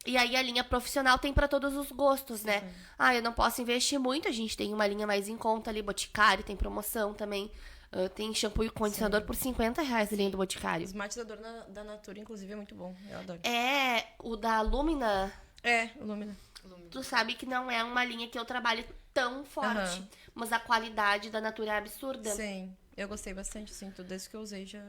E aí a linha profissional tem pra todos os gostos, né? Eu não posso investir muito, a gente tem uma linha mais em conta ali, Boticário, tem promoção também. Tem shampoo e condicionador por R$50 a linha do Boticário. Os matizador da Natura, inclusive, é muito bom. Eu adoro. O da Lumina, O Lumina. tu sabe que não é uma linha que eu trabalho tão forte. Mas a qualidade da Natura é absurda. Sim, eu gostei bastante, sim. Tudo desde que eu usei já...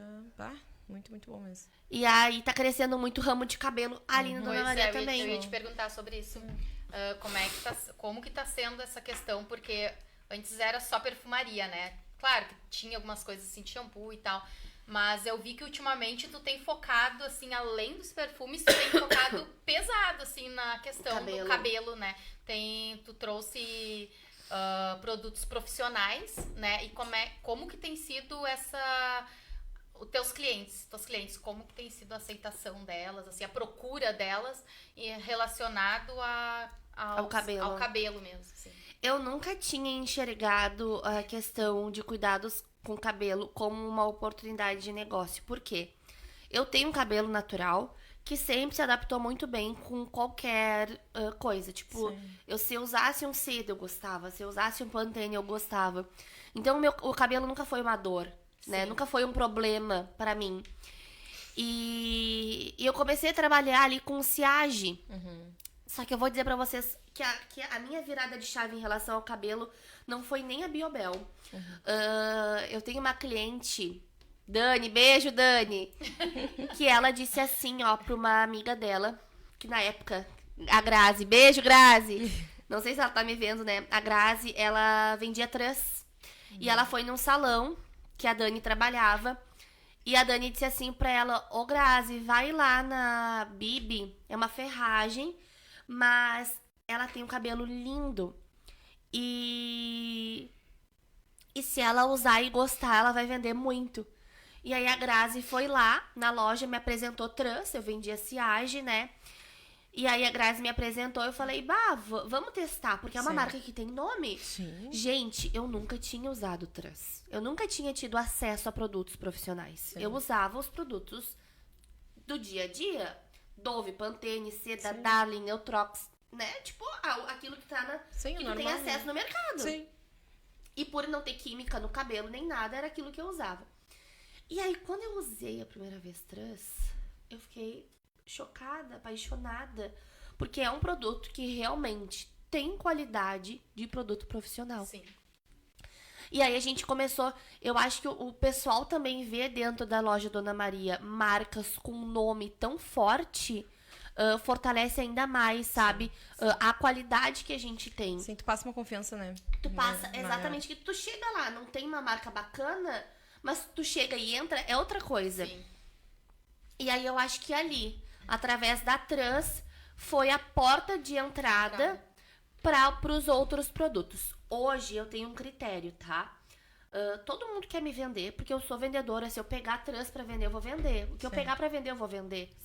muito, muito bom mesmo. E aí tá crescendo muito ramo de cabelo ali na Dona Pois Maria é, também. eu ia te perguntar sobre isso. Como que tá sendo essa questão? Porque antes era só perfumaria, né? Claro que tinha algumas coisas assim, de shampoo e tal. Mas eu vi que ultimamente tu tem focado, assim, além dos perfumes, tu tem focado pesado, assim, na questão do cabelo, né? Tu trouxe produtos profissionais, né? E como que tem sido os teus clientes, como que tem sido a aceitação delas, assim, a procura delas e relacionado ao cabelo mesmo, assim. Eu nunca tinha enxergado a questão de cuidados com cabelo como uma oportunidade de negócio. Por quê? Eu tenho um cabelo natural que sempre se adaptou muito bem com qualquer coisa. Tipo, se eu usasse um cedo, eu gostava. Se eu usasse um Pantene, eu gostava. Então, o cabelo nunca foi uma dor, né? Nunca foi um problema pra mim. E eu comecei a trabalhar ali com Siage. Só que eu vou dizer pra vocês que a minha virada de chave em relação ao cabelo não foi nem a Biobel. Eu tenho uma cliente, Dani, beijo, Dani, que ela disse assim, ó, pra uma amiga dela, que na época, a Grazi, beijo, Grazi. Não sei se ela tá me vendo, né? A Grazi, ela vendia trans. E ela foi num salão que a Dani trabalhava. E a Dani disse assim pra ela, ô Grazi, vai lá na Bibi, é uma ferragem, mas ela tem um cabelo lindo. E se ela usar e gostar, ela vai vender muito. E aí a Grazi foi lá na loja, me apresentou trans, eu vendia Siage, né? E aí a Grazi me apresentou, eu falei, vamos testar, porque é uma marca que tem nome. Sim. Gente, eu nunca tinha usado trans. Eu nunca tinha tido acesso a produtos profissionais. Sim. Eu usava os produtos do dia a dia. Dove, Pantene, Seda, Darling, Neutrox, né? Tipo, aquilo que tá que tu tem acesso no mercado. Sim. E por não ter química no cabelo nem nada, era aquilo que eu usava. E aí, quando eu usei a primeira vez trans, eu fiquei chocada, apaixonada. Porque é um produto que realmente tem qualidade de produto profissional. Sim. E aí a gente começou... Eu acho que o pessoal também vê dentro da loja Dona Maria marcas com um nome tão forte... fortalece ainda mais, sabe? A qualidade que a gente tem. Sim, tu passa uma confiança, né? Tu passa, exatamente, que tu chega lá, não tem uma marca bacana, mas tu chega e entra, é outra coisa. Sim. E aí eu acho que ali, através da trans, foi a porta de entrada para os outros produtos. Hoje eu tenho um critério, tá? Todo mundo quer me vender, porque eu sou vendedora. Se eu pegar trans pra vender, eu vou vender. O que eu pegar pra vender, eu vou vender.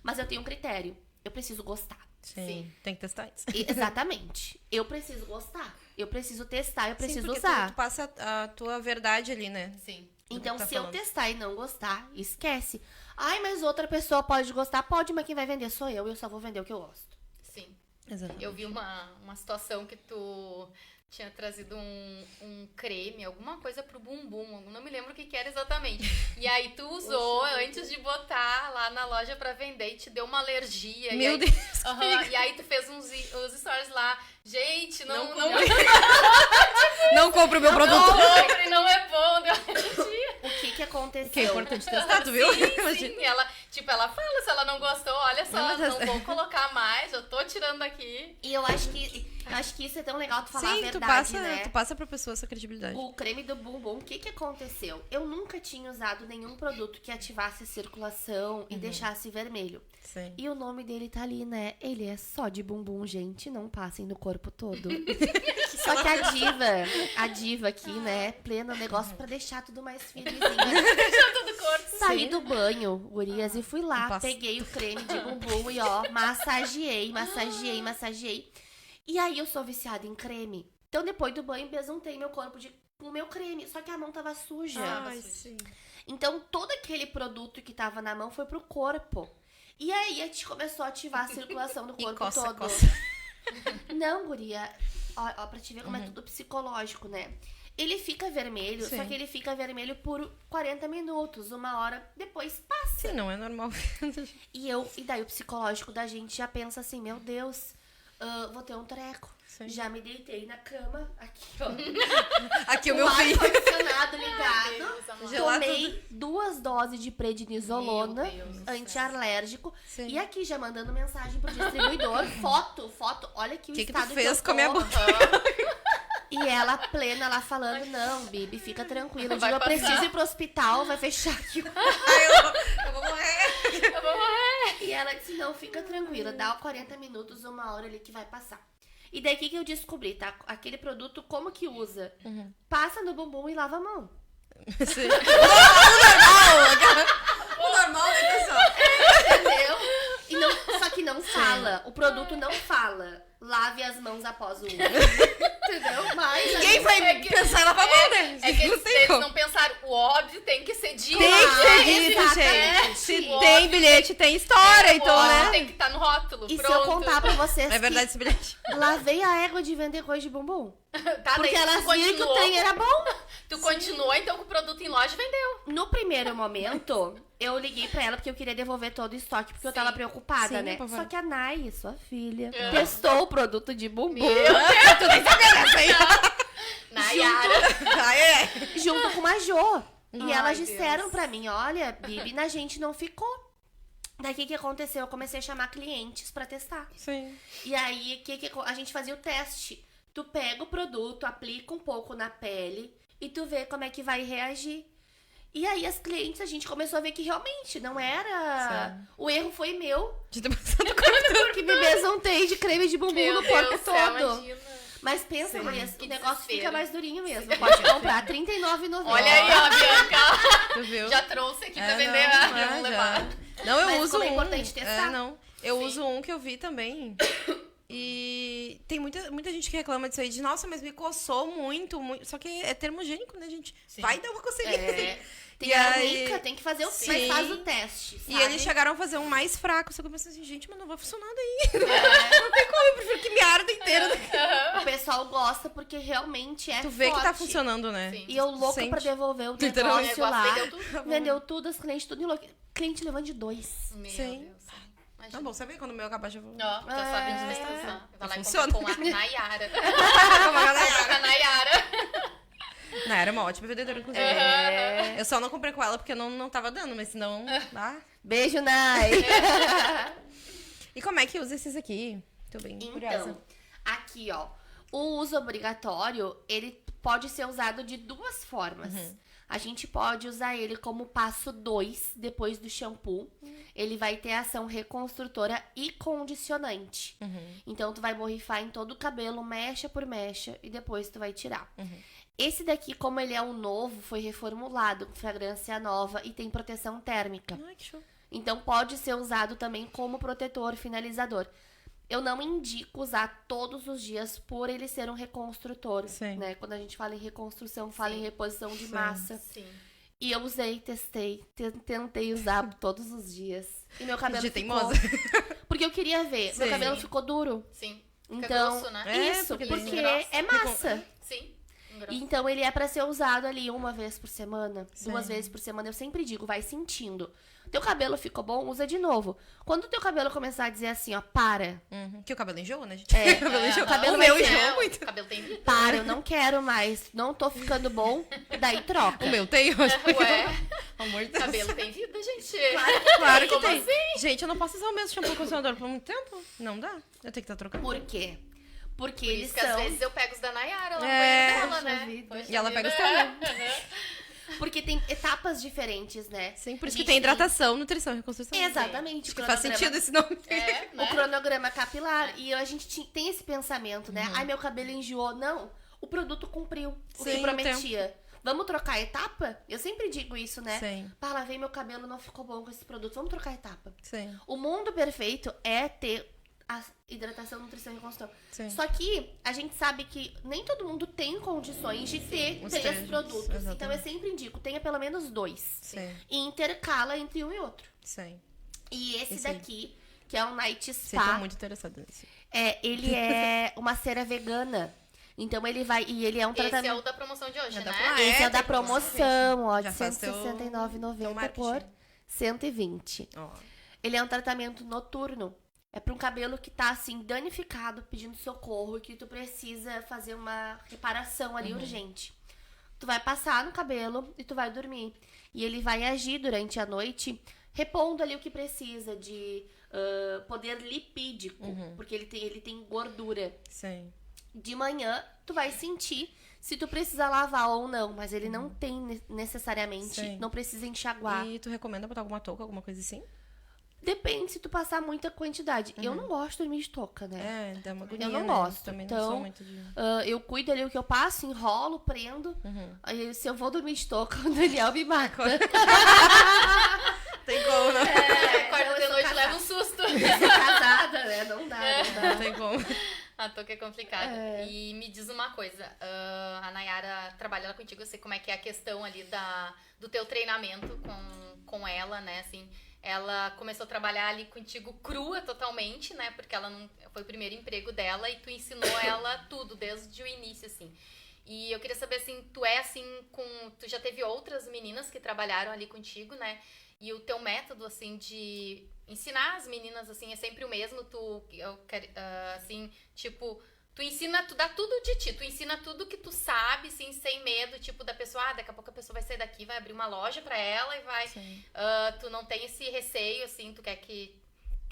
Mas eu tenho um critério. Eu preciso gostar. Sim. Tem que testar isso. Exatamente. Eu preciso gostar. Eu preciso testar, eu preciso porque usar. Tu passa a tua verdade ali, né? Sim. Então, tá se eu falando. testar e não gostar, esquece. Ai, mas outra pessoa pode gostar. Pode, mas quem vai vender sou eu. E eu só vou vender o que eu gosto. Sim. Exatamente. Eu vi uma situação que tu tinha trazido um creme, alguma coisa pro bumbum, não me lembro o que era exatamente. E aí tu usou antes de botar lá na loja pra vender e te deu uma alergia. Meu e aí, Deus. E aí tu fez uns stories lá. Gente, não Não compra o meu produto. compre, não é bom, deu alergia. O que aconteceu? Que é importante testar, tu viu? Sim, ela fala, se ela não gostou, olha só, Não, não vou colocar mais, eu tô tirando daqui. E eu acho que isso é tão legal tu falar a Sim, verdade, né? tu passa pra pessoa essa credibilidade. O creme do bumbum, o que aconteceu? Eu nunca tinha usado nenhum produto que ativasse a circulação e deixasse vermelho. Sim. E o nome dele tá ali, né? Ele é só de bumbum, gente. Não passem no corpo todo. Só que a diva aqui, né? Plena negócio pra deixar tudo mais felizinho. Deixar tudo corpo. Saí do banho, gurias, e fui lá. Passa. Peguei o creme de bumbum e, ó, massageei. E aí eu sou viciada em creme. Então, depois do banho, besuntei meu corpo com o meu creme. Só que a mão tava suja. Ai, sim. Então, todo aquele produto que tava na mão foi pro corpo. E aí, a gente começou a ativar a circulação do corpo todo. Coça. Não, guria. Ó, pra te ver como é tudo psicológico, né? Ele fica vermelho, Sim. só que ele fica vermelho por 40 minutos, 1 hora, depois passa. Sim, não é normal. E daí o psicológico da gente já pensa assim, meu Deus, vou ter um treco. Sim. Já me deitei na cama, aqui, ó. Aqui o O meu filho. ar-condicionado ligado. Deus amado. Gelado. Tomei 2 doses de prednisolona, Meu Deus do céu. antialérgico. Sim. E aqui já mandando mensagem pro distribuidor, foto. Olha aqui o Que tu estado fez eu com a minha tô. boca? E ela plena lá falando, não, Bibi, fica tranquila. Eu Vai digo, eu passar. preciso ir pro hospital, vai fechar aqui. Eu vou morrer. Eu vou morrer. E ela disse, não, fica tranquila, dá 40 minutos, 1 hora ali que vai passar. E daí, o que eu descobri, tá? Aquele produto, como que usa? Passa no bumbum e lava a mão. Sim. O normal, né, pessoal? Entendeu? E não, só que não fala. O produto não fala. Lave as mãos após o uso. Entendeu? Mas Ninguém vai pensar em lavar a mão, né? É que Não tem eles como. não pensaram, o óbvio tem que ser de Tem que ser lá. dito, exatamente. gente. O tem bilhete, tem história, então, o né? tem que estar no rótulo, E se pronto. eu contar pra vocês É verdade esse bilhete. que lavei a égua de vender coisa de bombom? Tá, Porque daí elas tu viram que o continuou, trem era bom. tu continuou, então, com o produto em loja e vendeu. No primeiro momento, eu liguei pra ela porque eu queria devolver todo o estoque, porque eu tava Sim. preocupada, Sim, né? por favor. Só que a Nai, sua filha, Ah. testou o produto de bombom Tu nem sabia dessa aí. Nayara. Ah, é. junto com a Jo. E Ai, elas Deus. disseram pra mim, olha, Bibi, na gente não ficou. Daí o que aconteceu? Eu comecei a chamar clientes pra testar. Sim. E aí, a gente fazia o teste. Tu pega o produto, aplica um pouco na pele e tu vê como é que vai reagir. E aí, as clientes, a gente começou a ver que realmente não era... Sim. O erro foi meu, De ter passado que me besuntei de creme de bumbum Meu no corpo Deus do céu, todo. imagina. Mas pensa, Sim. Gurias, Que o negócio desespero. fica mais durinho mesmo. Pode comprar R$39,90. Olha aí, ó, Bianca. Tu viu? Já trouxe aqui pra É, vender, não, já vou já. levar. Não, eu Mas uso como é um. importante testar. É, não. Eu Sim. uso um que eu vi também. E tem muita gente que reclama disso aí, de nossa, mas me coçou muito, muito. Só que é termogênico, né, gente? Sim. Vai dar uma coceirinha. É, tem E a aí- rica, tem que fazer o... Sim. Mas faz o teste, E sabe? eles chegaram a fazer um mais fraco. Só que eu pensei assim, gente, mas não vai funcionar daí. É. Não tem como, eu prefiro que me arda inteira. O pessoal gosta porque realmente é Tu vê que tá forte. funcionando, né? Sim. E eu louca Sente. pra devolver o Literalmente. negócio lá. vendeu tudo. Vendeu tudo, as clientes tudo louca. Cliente levando de 2. Meu Sim. Deus. Tá Imagina. bom, sabe quando o meu acabar já vou... Ó, tá só vendendo extensão. Vai lá e Funciona. compra com a Nayara. Como a galera. Compra com a Nayara. Não, era uma ótima vendedora, inclusive. É. Eu só não comprei com ela porque não tava dando, mas senão... Ah. Beijo, Nai. E como é que usa esses aqui? Tô bem curiosa. Então, aqui, ó. O uso obrigatório, ele pode ser usado de duas formas. A gente pode usar ele como passo 2, depois do shampoo. Ele vai ter ação reconstrutora e condicionante. Então, tu vai borrifar em todo o cabelo, mecha por mecha, e depois tu vai tirar. Esse daqui, como ele é um novo, foi reformulado, com fragrância nova e tem proteção térmica. Ai, que show. Então, pode ser usado também como protetor finalizador. Eu não indico usar todos os dias por ele ser um reconstrutor, Sim. né? Quando a gente fala em reconstrução, fala Sim. em reposição de Sim. massa. Sim. E eu usei, testei, tentei usar todos os dias. E meu cabelo De ficou... teimosa. Porque eu queria ver, meu Sim. cabelo ficou duro. Sim. Fica Então, grosso, né? É, isso, porque porque, daí- Grosso. é massa. Sim. Grosso. Então, ele é pra ser usado ali uma vez por semana, Sim. 2 vezes por semana. Eu sempre digo, vai sentindo. Teu cabelo ficou bom, usa de novo. Quando o teu cabelo começar a dizer assim, ó, para, Que o cabelo enjoa, né, gente? É. O cabelo enjoa. O cabelo O meu vai ser- enjoa muito. O cabelo tem vida. para, eu não quero mais, não tô ficando bom, daí troca. O meu tem, eu acho. Ué, Pelo amor de Deus. cabelo tem vida, gente. Claro que Como tem. assim? Gente, eu não posso usar o mesmo shampoo e condicionador por muito tempo. Não dá. Eu tenho que estar trocando. Por quê? Porque Por eles isso que são... às vezes eu pego os da Nayara lá no É. banheiro dela, Poxa né? vida. Poxa E ela pega os vida. teus. Porque tem etapas diferentes, né? Sim, por A isso que gente tem hidratação, nutrição e reconstrução. Exatamente. Acho que faz sentido esse nome. É, O né? cronograma capilar. E a gente tem esse pensamento, né? Ai, meu cabelo enjoou. Não, o produto cumpriu o Sim, que o prometia. Vamos trocar a etapa? Eu sempre digo isso, né? Sim, Pá, lavei meu cabelo, não ficou bom com esse produto. Vamos trocar a etapa. sim, O mundo perfeito é ter a hidratação, nutrição e reconstrução. sim. Só que a gente sabe que nem todo mundo tem condições de ter Os 3 três, produtos. exatamente. Então eu sempre indico, tenha pelo menos 2. Sim, E intercala entre um e outro. sim. E esse Esse aí. daqui, que é o Night Vocês estão Spa, muito interessados nisso. ele é uma cera vegana. Então ele vai. E ele é um Esse é tratamento. o da promoção de hoje, É da né? promoção. Esse é o da tem promoção, ó, de Já faz teu- teu R$169,90 marketing. por 120. Ó. Ele é um tratamento noturno. É pra um cabelo que tá assim, danificado, pedindo socorro, que tu precisa fazer uma reparação ali urgente. Tu vai passar no cabelo e tu vai dormir. E ele vai agir durante a noite, repondo ali o que precisa de poder lipídico, porque ele tem gordura. Sim. De manhã, tu vai sentir se tu precisa lavar ou não, mas ele não tem necessariamente, Sim. não precisa enxaguar. E tu recomenda botar alguma touca, alguma coisa assim? Depende se tu passar muita quantidade. Eu não gosto de dormir de touca, né? É, dá uma agonia, Eu não né? gosto, Também não então- sou muito de... Eu cuido ali o que eu passo, enrolo, prendo. Aí, se eu vou dormir de touca, o Daniel me mata. Tem como, não? Acorda eu de sou noite, casada. leva um susto. Eu sou casada, né? Não dá, não dá. Não tem como. A touca é complicada. É. E me diz uma coisa, a Nayara trabalha lá contigo, eu sei como é que é a questão ali do teu treinamento com ela, né, assim, ela começou a trabalhar ali contigo crua totalmente, né? Porque ela não foi o primeiro emprego dela e tu ensinou ela tudo desde o início, assim. E eu queria saber, assim, tu é assim tu já teve outras meninas que trabalharam ali contigo, né? E o teu método, assim, de ensinar as meninas, assim, é sempre o mesmo? Assim, tipo, tu ensina, tu dá tudo de ti, tu ensina tudo que tu sabe, assim, sem medo, tipo, da pessoa, daqui a pouco a pessoa vai sair daqui, vai abrir uma loja pra ela e vai... tu não tem esse receio, assim, tu quer que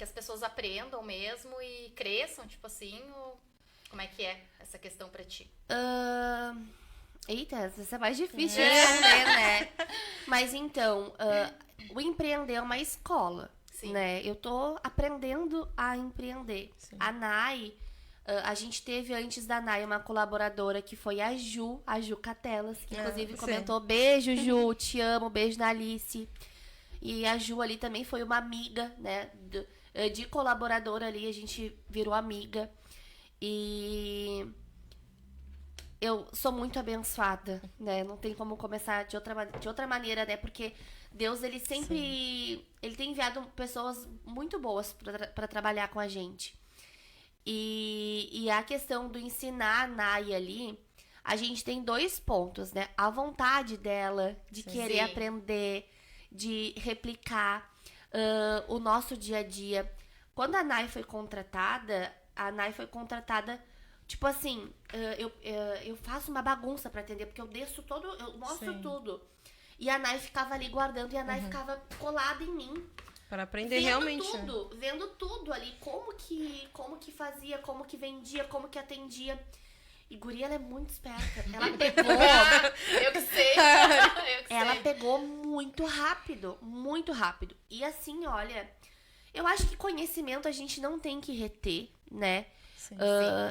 as pessoas aprendam mesmo e cresçam, tipo assim, ou como é que é essa questão pra ti? Eita, essa é mais difícil de responder, né? Mas então, o empreender é uma escola, Sim. né? Eu tô aprendendo a empreender. Sim. A Nai, a gente teve antes da Nai uma colaboradora que foi a Ju Catelas, que inclusive sim. comentou, beijo Ju, te amo, beijo da Alice. E a Ju ali também foi uma amiga, né? De colaboradora ali, a gente virou amiga. E... eu sou muito abençoada, né? Não tem como começar de outra maneira, né? Porque Deus, ele sempre... ele tem enviado pessoas muito boas para trabalhar com a gente. E a questão do ensinar a Nai ali, a gente tem 2 pontos, né? A vontade dela de querer aprender, de replicar o nosso dia a dia. Quando a Nai foi contratada, tipo assim, eu faço uma bagunça pra atender, porque eu desço todo, eu mostro tudo. E a Nai ficava ali guardando, e a Nai ficava colada em mim. Para aprender realmente. Vendo tudo ali, como que fazia, como que vendia, como que atendia. E guria, ela é muito esperta. Ela pegou... Eu que sei. ela pegou muito rápido, muito rápido. E assim, olha, eu acho que conhecimento a gente não tem que reter, né? Sim.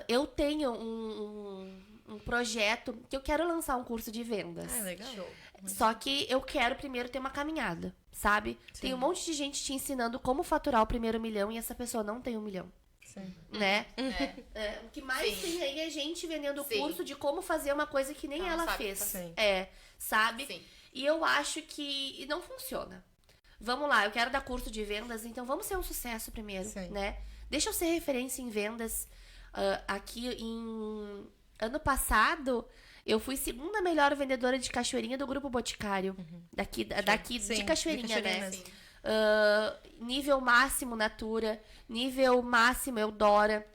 Eu tenho um projeto que eu quero lançar um curso de vendas. Legal. Show. Só que eu quero primeiro ter uma caminhada, sabe? Sim. Tem um monte de gente te ensinando como faturar o primeiro 1 milhão e essa pessoa não tem 1 milhão. Sim. Né? O que mais tem aí é gente vendendo curso de como fazer uma coisa que nem ela fez. Sim. Sabe? Sim. E eu acho que não funciona. Vamos lá, eu quero dar curso de vendas, então vamos ser um sucesso primeiro, né? Deixa eu ser referência em vendas. Aqui em... ano passado, eu fui 2ª melhor vendedora de cachoeirinha do Grupo Boticário. Daqui de Cachoeirinha, né? Sim. Nível máximo Natura, nível máximo Eudora.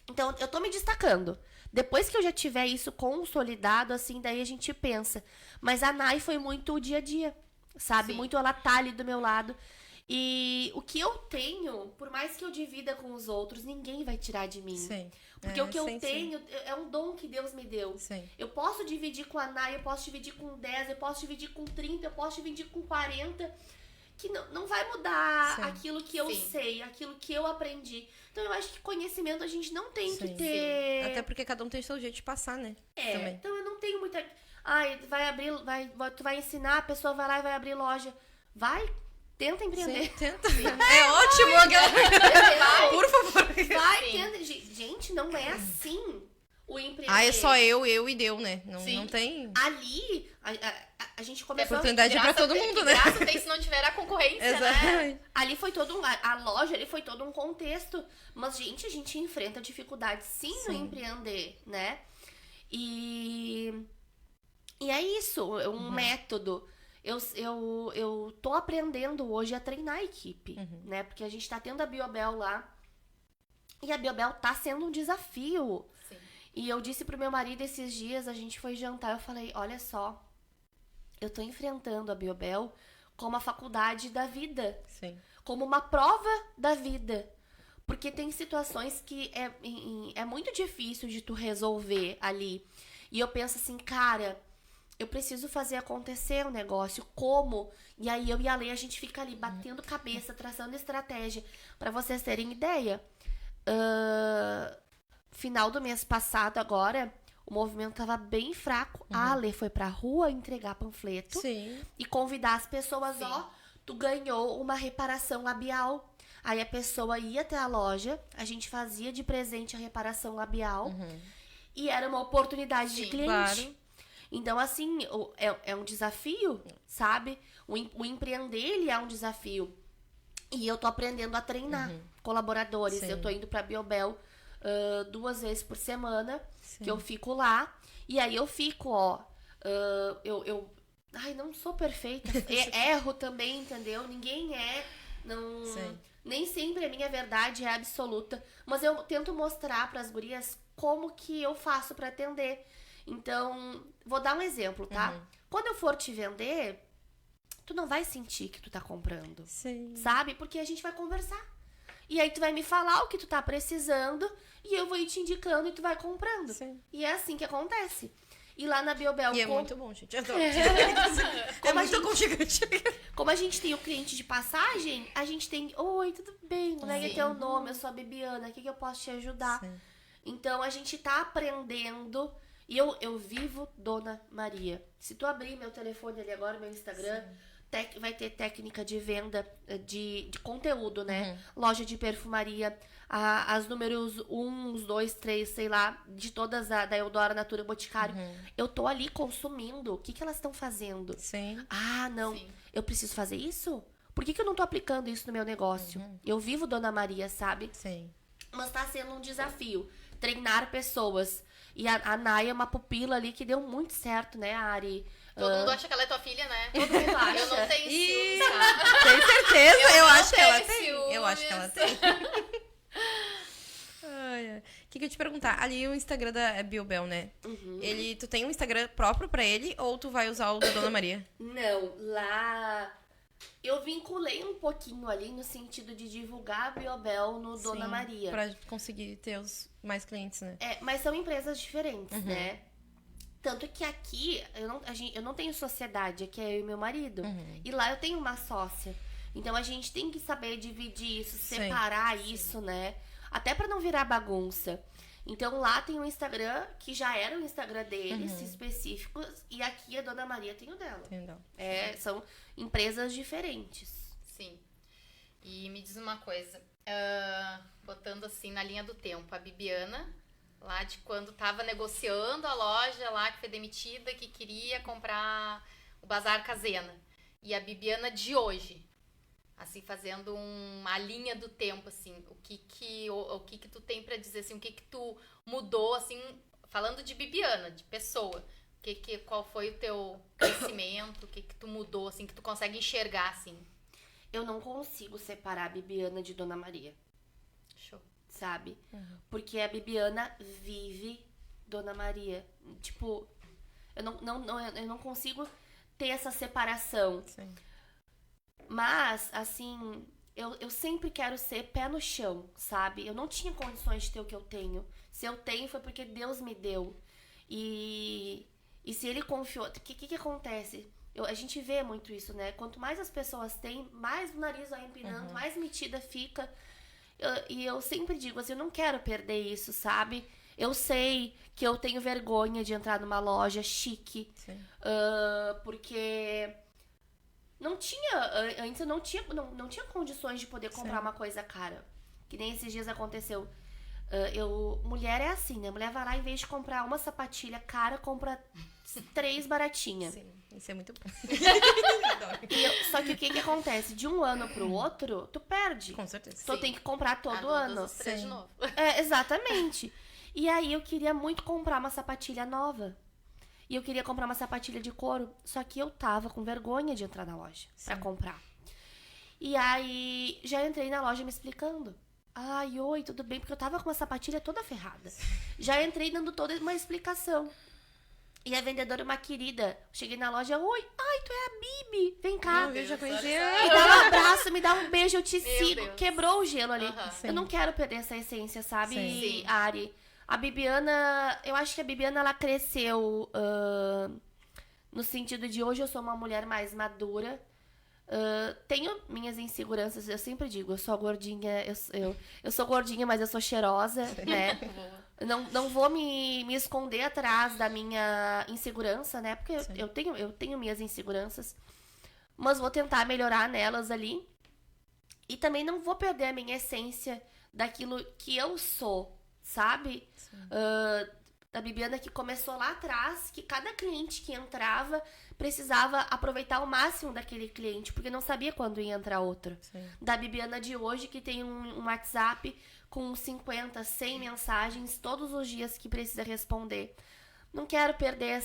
Então, eu tô me destacando. Depois que eu já tiver isso consolidado, assim, daí a gente pensa. Mas a Nai foi muito o dia a dia, sabe? Muito ela tá ali do meu lado. E o que eu tenho, por mais que eu divida com os outros, ninguém vai tirar de mim. Sim. Porque o que eu tenho é um dom que Deus me deu. Sim. Eu posso dividir com a Nai, eu posso dividir com 10, eu posso dividir com 30, eu posso dividir com 40, que não vai mudar aquilo que eu sei, aquilo que eu aprendi. Então eu acho que conhecimento a gente não tem que ter. Até porque cada um tem o seu jeito de passar, né? Também. Então eu não tenho muita... tu vai ensinar, a pessoa vai lá e vai abrir loja. Tenta empreender. Sim, tenta. É ótimo aquela... Por favor. Tenta. Gente, não é assim o empreender. É só eu e deu, né? Não tem... Ali, a gente começou... A oportunidade pra todo mundo, né? Graça tem se não tiver a concorrência, né? Ali foi todo a loja, ali foi todo um contexto. Mas, gente, a gente enfrenta dificuldades sim no empreender, né? E é isso, é um método. Eu tô aprendendo hoje a treinar a equipe, né? Porque a gente tá tendo a Biobel lá. E a Biobel tá sendo um desafio. Sim. E eu disse pro meu marido esses dias, a gente foi jantar, eu falei, olha só, eu tô enfrentando a Biobel como a faculdade da vida. Sim. Como uma prova da vida. Porque tem situações que é muito difícil de tu resolver ali. E eu penso assim, cara... eu preciso fazer acontecer o negócio, como? E aí eu e a Lei, a gente fica ali batendo cabeça, traçando estratégia. Pra vocês terem ideia, final do mês passado agora, o movimento tava bem fraco. A Lei foi pra rua entregar panfleto e convidar as pessoas, tu ganhou uma reparação labial. Aí a pessoa ia até a loja, a gente fazia de presente a reparação labial e era uma oportunidade de cliente. Claro. Então, assim, é um desafio, sabe? O empreender, ele é um desafio. E eu tô aprendendo a treinar colaboradores. Sim. Eu tô indo pra Biobel 2 vezes por semana, Sim. que eu fico lá. E aí eu fico, ó. Ai, não sou perfeita. Erro também, entendeu? Ninguém é. Não, Sim. nem sempre a minha verdade é absoluta. Mas eu tento mostrar pras gurias como que eu faço pra atender. Então, vou dar um exemplo, tá? Quando eu for te vender, tu não vai sentir que tu tá comprando. Sim. Sabe? Porque a gente vai conversar. E aí tu vai me falar o que tu tá precisando e eu vou ir te indicando e tu vai comprando. Sim. E é assim que acontece. E lá na Biobel... E é muito bom, gente. É Como a muito gente- aconchegante. Como a gente tem o cliente de passagem, a gente tem... Oi, tudo bem? Como é que é Sim. teu nome? Eu sou a Bibiana. O que eu posso te ajudar? Sim. Então, a gente tá aprendendo. E eu vivo Dona Maria. Se tu abrir meu telefone ali agora, meu Instagram, vai ter técnica de venda de conteúdo, né? Loja de perfumaria, as números 1, 2, 3, sei lá, de todas da Eudora, Natura, Boticário. Eu tô ali consumindo. O que elas estão fazendo? Sim. Ah, não. Sim. Eu preciso fazer isso? Por que eu não tô aplicando isso no meu negócio? Eu vivo Dona Maria, sabe? Sim. Mas tá sendo um desafio. Treinar pessoas. E a Naya é uma pupila ali que deu muito certo, né, Ari? Todo mundo acha que ela é tua filha, né? Todo mundo acha. Eu não tenho Ih, ciúmes, tá? Tem certeza? Eu não acho que ela tenho tem. Eu ciúmes. acho que ela tem. Ai, ai. O que eu ia te perguntar? Ali o Instagram da Biobel, né? Tu tem um Instagram próprio pra ele ou tu vai usar o da Dona Maria? Não, lá... Eu vinculei um pouquinho ali no sentido de divulgar a Biobel no Dona Sim, Maria. Pra conseguir ter mais clientes, né? Mas são empresas diferentes, né? Tanto que aqui, eu não tenho sociedade, aqui é eu e meu marido. E lá eu tenho uma sócia. Então a gente tem que saber dividir isso, Sim. separar isso, né? Até pra não virar bagunça. Então lá tem um Instagram que já era o Instagram deles, específicos, e aqui a Dona Maria tem o dela. Entendeu? São empresas diferentes. Sim. E me diz uma coisa, botando assim na linha do tempo, a Bibiana, lá de quando tava negociando a loja lá que foi demitida, que queria comprar o Bazar Casena. E a Bibiana de hoje, assim, fazendo uma linha do tempo, assim, o que tu tem pra dizer, assim, o que tu mudou, assim, falando de Bibiana, de pessoa, qual foi o teu crescimento, o que tu mudou, assim, que tu consegue enxergar, assim. Eu não consigo separar a Bibiana de Dona Maria, Show. sabe? Porque a Bibiana vive Dona Maria. Tipo, eu não consigo ter essa separação. Sim. Mas, assim, eu sempre quero ser pé no chão, sabe? Eu não tinha condições de ter o que eu tenho. Se eu tenho, foi porque Deus me deu. E se Ele confiou... O que acontece? A gente vê muito isso, né? Quanto mais as pessoas têm, mais o nariz vai empinando, mais metida fica. E eu sempre digo assim, eu não quero perder isso, sabe? Eu sei que eu tenho vergonha de entrar numa loja chique. Sim. Porque... Antes eu não tinha condições de poder comprar uma coisa cara. Que nem esses dias aconteceu. Mulher é assim, né? Mulher vai lá, em vez de comprar uma sapatilha cara, compra 3 baratinhas. Sim. Isso é muito bom. Só que o que acontece? De um ano pro outro, tu perde. Com certeza. Tu tem que comprar todo ano. Os 3 de Sim. novo. Exatamente. E aí eu queria muito comprar uma sapatilha nova. E eu queria comprar uma sapatilha de couro. Só que eu tava com vergonha de entrar na loja pra comprar. E aí já entrei na loja me explicando. Ai, oi, tudo bem? Porque eu tava com uma sapatilha toda ferrada. Já entrei dando toda uma explicação. E a vendedora, uma querida, cheguei na loja, oi, ai, tu é a Bibi, vem cá. Eu já conheci. Me dá um abraço, me dá um beijo, eu te Meu sigo. Deus. Quebrou o gelo ali. Aham. Sim. Eu não quero perder essa essência, sabe, Sim. Ari? A Bibiana, eu acho que a Bibiana, ela cresceu no sentido de hoje eu sou uma mulher mais madura. Tenho minhas inseguranças, eu sempre digo, eu sou gordinha, eu sou gordinha, mas eu sou cheirosa, né? Não vou me esconder atrás da minha insegurança, né? Porque eu tenho minhas inseguranças. Mas vou tentar melhorar nelas ali. E também não vou perder a minha essência daquilo que eu sou, sabe? Da Bibiana que começou lá atrás, que cada cliente que entrava precisava aproveitar o máximo daquele cliente, porque não sabia quando ia entrar outro. Sim. Da Bibiana de hoje, que tem um WhatsApp com 50, 100 mensagens todos os dias que precisa responder. Não quero perder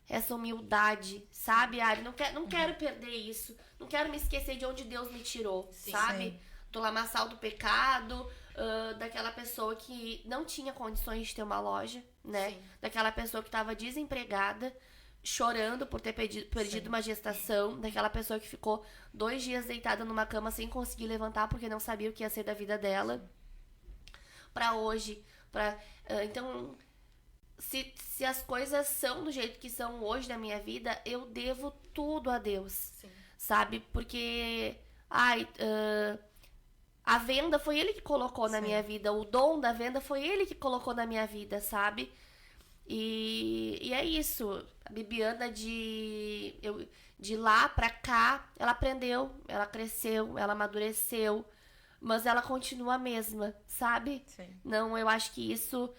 essa humildade, sabe, Ari? Não quero perder isso. Não quero me esquecer de onde Deus me tirou, sabe? Sim. Do lamaçal do pecado, daquela pessoa que não tinha condições de ter uma loja, né? Sim. Daquela pessoa que estava desempregada, chorando por ter perdido Sim. uma gestação, daquela pessoa que ficou 2 dias deitada numa cama sem conseguir levantar porque não sabia o que ia ser da vida dela. Pra hoje, então, se as coisas são do jeito que são hoje na minha vida, eu devo tudo a Deus, Sim. sabe? Porque, a venda foi Ele que colocou na Sim. minha vida, o dom da venda foi Ele que colocou na minha vida, sabe? E é isso. A Bibiana de lá pra cá, ela aprendeu, ela cresceu, ela amadureceu, mas ela continua a mesma, sabe? Sim. Não, eu acho que isso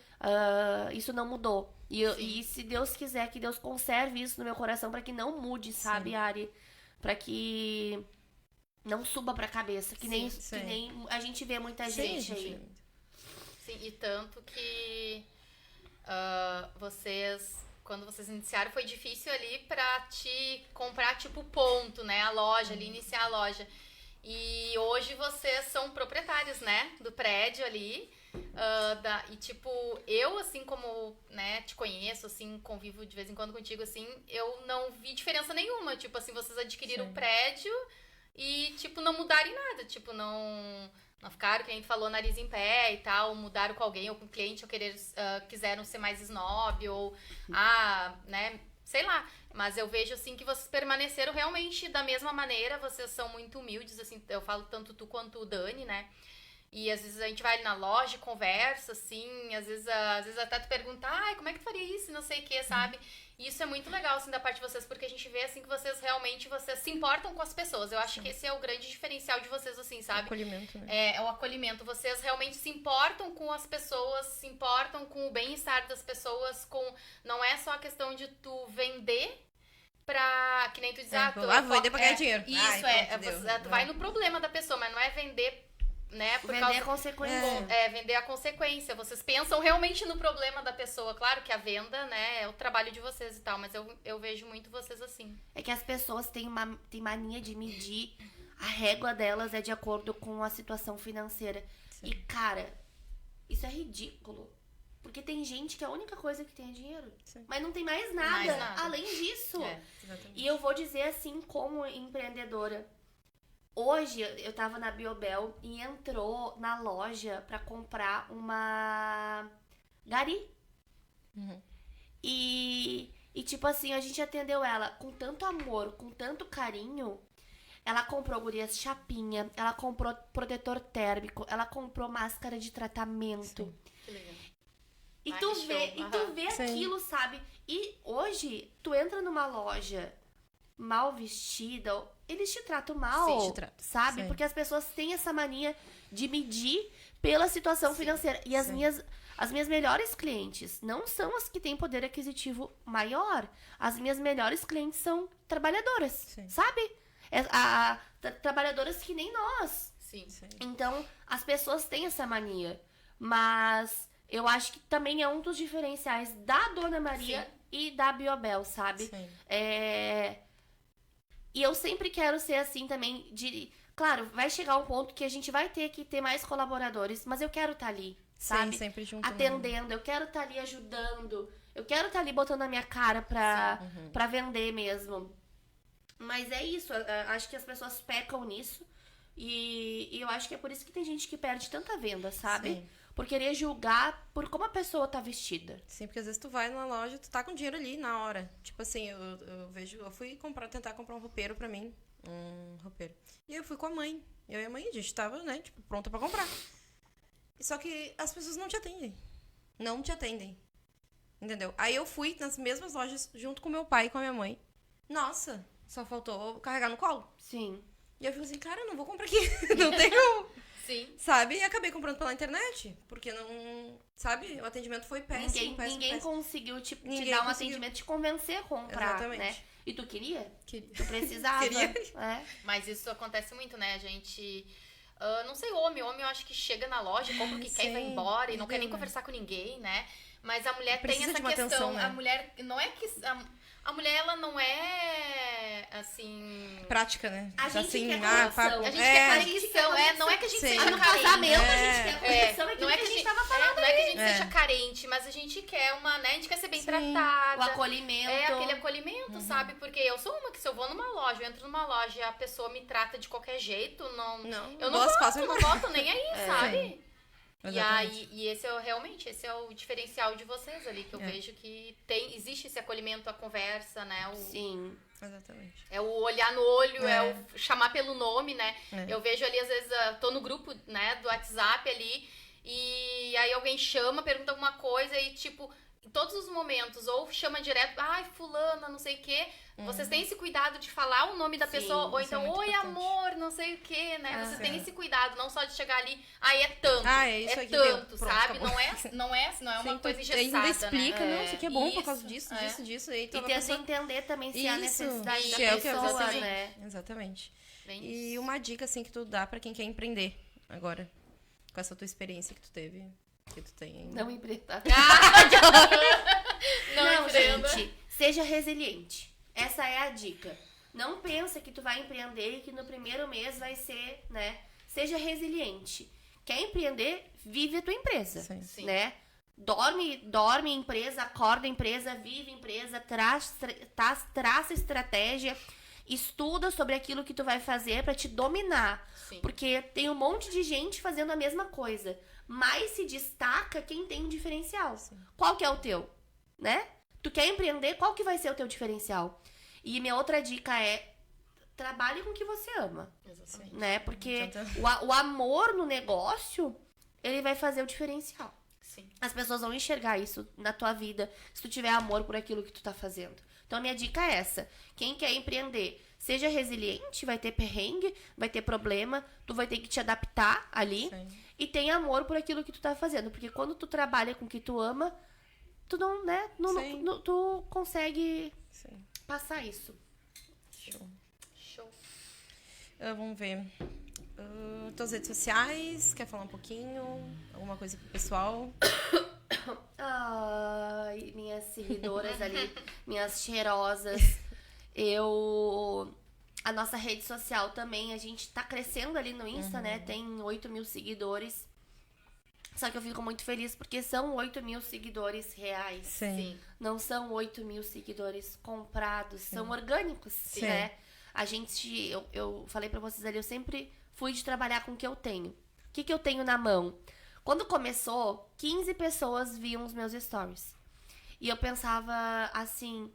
não mudou. E se Deus quiser que Deus conserve isso no meu coração pra que não mude, sabe, Sim. Ari? Pra que não suba pra cabeça, que nem a gente vê muita gente aí. Sim, e tanto que quando vocês iniciaram, foi difícil ali pra te comprar, tipo, ponto, né? A loja, ali, iniciar a loja. E hoje vocês são proprietários, né? Do prédio ali. E, tipo, eu, assim, como, né, te conheço, assim, convivo de vez em quando contigo, assim, eu não vi diferença nenhuma. Tipo, assim, vocês adquiriram o prédio e, tipo, não mudaram em nada. Tipo, não ficaram, que a gente falou, nariz em pé e tal, mudaram com alguém ou com o cliente, ou quiseram ser mais snob, ou, né, sei lá. Mas eu vejo, assim, que vocês permaneceram realmente da mesma maneira, vocês são muito humildes, assim, eu falo tanto tu quanto o Dani, né? E às vezes a gente vai ali na loja, conversa, assim, às vezes até tu pergunta, como é que tu faria isso, não sei o que, sabe? E isso é muito legal, assim, da parte de vocês, porque a gente vê, assim, que vocês realmente, vocês se importam com as pessoas. Eu acho que esse é o grande diferencial de vocês, assim, sabe? O acolhimento, né? É o acolhimento. Vocês realmente se importam com as pessoas, se importam com o bem-estar das pessoas, não é só a questão de tu vender pra, que nem tu diz, vou vender pra ganhar dinheiro. Isso, tu vai no problema da pessoa, mas não é vender, né, Vender a consequência. Vender a consequência. Vocês pensam realmente no problema da pessoa. Claro que a venda, né, é o trabalho de vocês e tal, mas eu vejo muito vocês assim. É que as pessoas têm mania de medir, a régua delas é de acordo com a situação financeira. Sim. E, cara, isso é ridículo. Porque tem gente que a única coisa que tem é dinheiro. Sim. Mas não tem mais nada além disso. Exatamente. E eu vou dizer assim, como empreendedora. Hoje, eu tava na Biobel e entrou na loja pra comprar uma Gari. Uhum. E, tipo assim, a gente atendeu ela com tanto amor, com tanto carinho. Ela comprou, gurias, chapinha, ela comprou protetor térmico, ela comprou máscara de tratamento. Sim. Que legal. E tu vê Sim. aquilo, sabe? E hoje, tu entra numa loja mal vestida, eles te tratam mal, Sim, te tratam. sabe? Sim. Porque as pessoas têm essa mania de medir pela situação financeira. E as minhas melhores clientes não são as que têm poder aquisitivo maior. As minhas melhores clientes são trabalhadoras, Sim. sabe? Trabalhadoras que nem nós. Sim. Então, as pessoas têm essa mania. Mas eu acho que também é um dos diferenciais da Dona Maria e da Biobel, sabe? Sim. E eu sempre quero ser assim também, claro, vai chegar um ponto que a gente vai ter que ter mais colaboradores, mas eu quero estar ali, sabe? Sim, sempre junto. Atendendo, eu quero estar ali ajudando, eu quero estar ali botando a minha cara pra vender mesmo. Mas é isso, acho que as pessoas pecam nisso e eu acho que é por isso que tem gente que perde tanta venda, sabe? Sim. Por querer julgar por como a pessoa tá vestida. Sim, porque às vezes tu vai na loja, tu tá com dinheiro ali na hora. Tipo assim, eu fui tentar comprar um roupeiro pra mim. Um roupeiro. E eu fui com a mãe. Eu e a mãe, a gente tava, né, tipo, pronta pra comprar. Só que as pessoas não te atendem. Não te atendem. Entendeu? Aí eu fui nas mesmas lojas junto com meu pai e com a minha mãe. Nossa, só faltou carregar no colo. Sim. E eu falei assim, cara, eu não vou comprar aqui. Não tem como. Sim. Sabe? E acabei comprando pela internet. Porque não... Sabe? O atendimento foi péssimo, Ninguém péssimo. conseguiu te Ninguém dar um conseguiu. atendimento, te convencer a comprar, Exatamente. né? E tu queria? Queria. Tu precisava. Queria. É. Mas isso acontece muito, né? A gente... não sei, homem eu acho que chega na loja, compra o que quer e vai Sim. embora e não quer nem Entendo. conversar com ninguém, né? Mas a mulher Precisa tem essa de uma questão, atenção, né? a mulher não é que a mulher ela não é assim, Prática, né? A gente assim, quer papo. conexão. a gente É. quer conexão, não é que a gente Sim. seja No carente. casamento a É. gente quer conexão, é Não é que a gente tava falando. não é que a gente É. seja carente, mas a gente quer uma, né? A gente quer ser bem Sim. tratada. O acolhimento. É aquele acolhimento, sabe? Porque eu sou uma que se eu vou numa loja, eu entro numa loja e a pessoa me trata de qualquer jeito, Não, eu não duas volto, passas não embora. volto nem aí, sabe? E Exatamente. aí, esse é o diferencial de vocês ali, que eu vejo que existe esse acolhimento, a conversa, né? Sim. Exatamente. É o olhar no olho, É. é o chamar pelo nome, né? É. Eu vejo ali, às vezes, tô no grupo, né, do WhatsApp ali, e aí alguém chama, pergunta alguma coisa e, tipo, em todos os momentos, ou chama direto, ai, fulana, não sei o quê, vocês têm esse cuidado de falar o nome da Sim, pessoa, ou isso é então, muito oi, importante. amor, não sei o quê, né? Vocês têm sim. esse cuidado, não só de chegar ali, ai, é tanto, Ah, é isso aqui, tanto, deu. Pronto, sabe? acabou. Não é uma Sim, coisa tu engessada, ainda explica, né? não, isso aqui é bom por causa Isso, disso. E aí tu E vai tenta pensando- entender também se há Isso, necessidade isso, da é o que pessoa, exatamente. né? Exatamente. Bem E isso. uma dica, assim, que tu dá pra quem quer empreender agora, com essa tua experiência que tu teve, que tu tem ainda. Não empreenda. Não, empreenda. gente, seja resiliente. Essa é a dica. Não pensa que tu vai empreender e que no primeiro mês vai ser, né? Seja resiliente. Quer empreender, vive a tua empresa, Sim. Sim. né? Dorme em empresa, acorda em empresa, vive em empresa, traça estratégia, estuda sobre aquilo que tu vai fazer pra te dominar. Sim. Porque tem um monte de gente fazendo a mesma coisa, mas se destaca quem tem um diferencial. Qual que é o teu, né? Tu quer empreender, qual que vai ser o teu diferencial? E minha outra dica é trabalhe com o que você ama, Exatamente. né? Porque Então, o amor no negócio, ele vai fazer o diferencial. Sim. As pessoas vão enxergar isso na tua vida se tu tiver amor por aquilo que tu tá fazendo. Então, a minha dica é essa. Quem quer empreender, seja resiliente, vai ter perrengue, vai ter problema, tu vai ter que te adaptar ali Sim. e tenha amor por aquilo que tu tá fazendo. Porque quando tu trabalha com o que tu ama, tu não, né? Sim. Tu consegue Sim. passar isso. Show. Show. Vamos ver. Tuas redes sociais, quer falar um pouquinho? Alguma coisa pro pessoal? Ai, minhas seguidoras ali, minhas cheirosas. A nossa rede social também, a gente tá crescendo ali no Insta, né? Tem 8 mil seguidores. Só que eu fico muito feliz porque são 8 mil seguidores reais. Sim. Não são 8 mil seguidores comprados, são orgânicos, Sim. né? A gente, eu falei pra vocês ali, eu sempre fui de trabalhar com o que eu tenho. O que eu tenho na mão? Quando começou, 15 pessoas viam os meus stories. E eu pensava assim,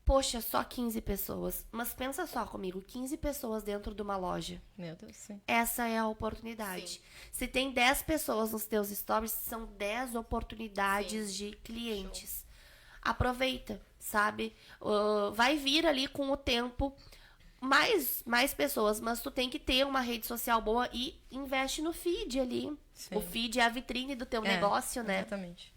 poxa, só 15 pessoas. Mas pensa só comigo, 15 pessoas dentro de uma loja. Meu Deus, sim. Essa é a oportunidade. Sim. Se tem 10 pessoas nos teus stories, são 10 oportunidades de clientes. Aproveita, sabe? Vai vir ali com o tempo mais pessoas, mas tu tem que ter uma rede social boa e investe no feed ali. Sim. O feed é a vitrine do teu negócio, né? Exatamente.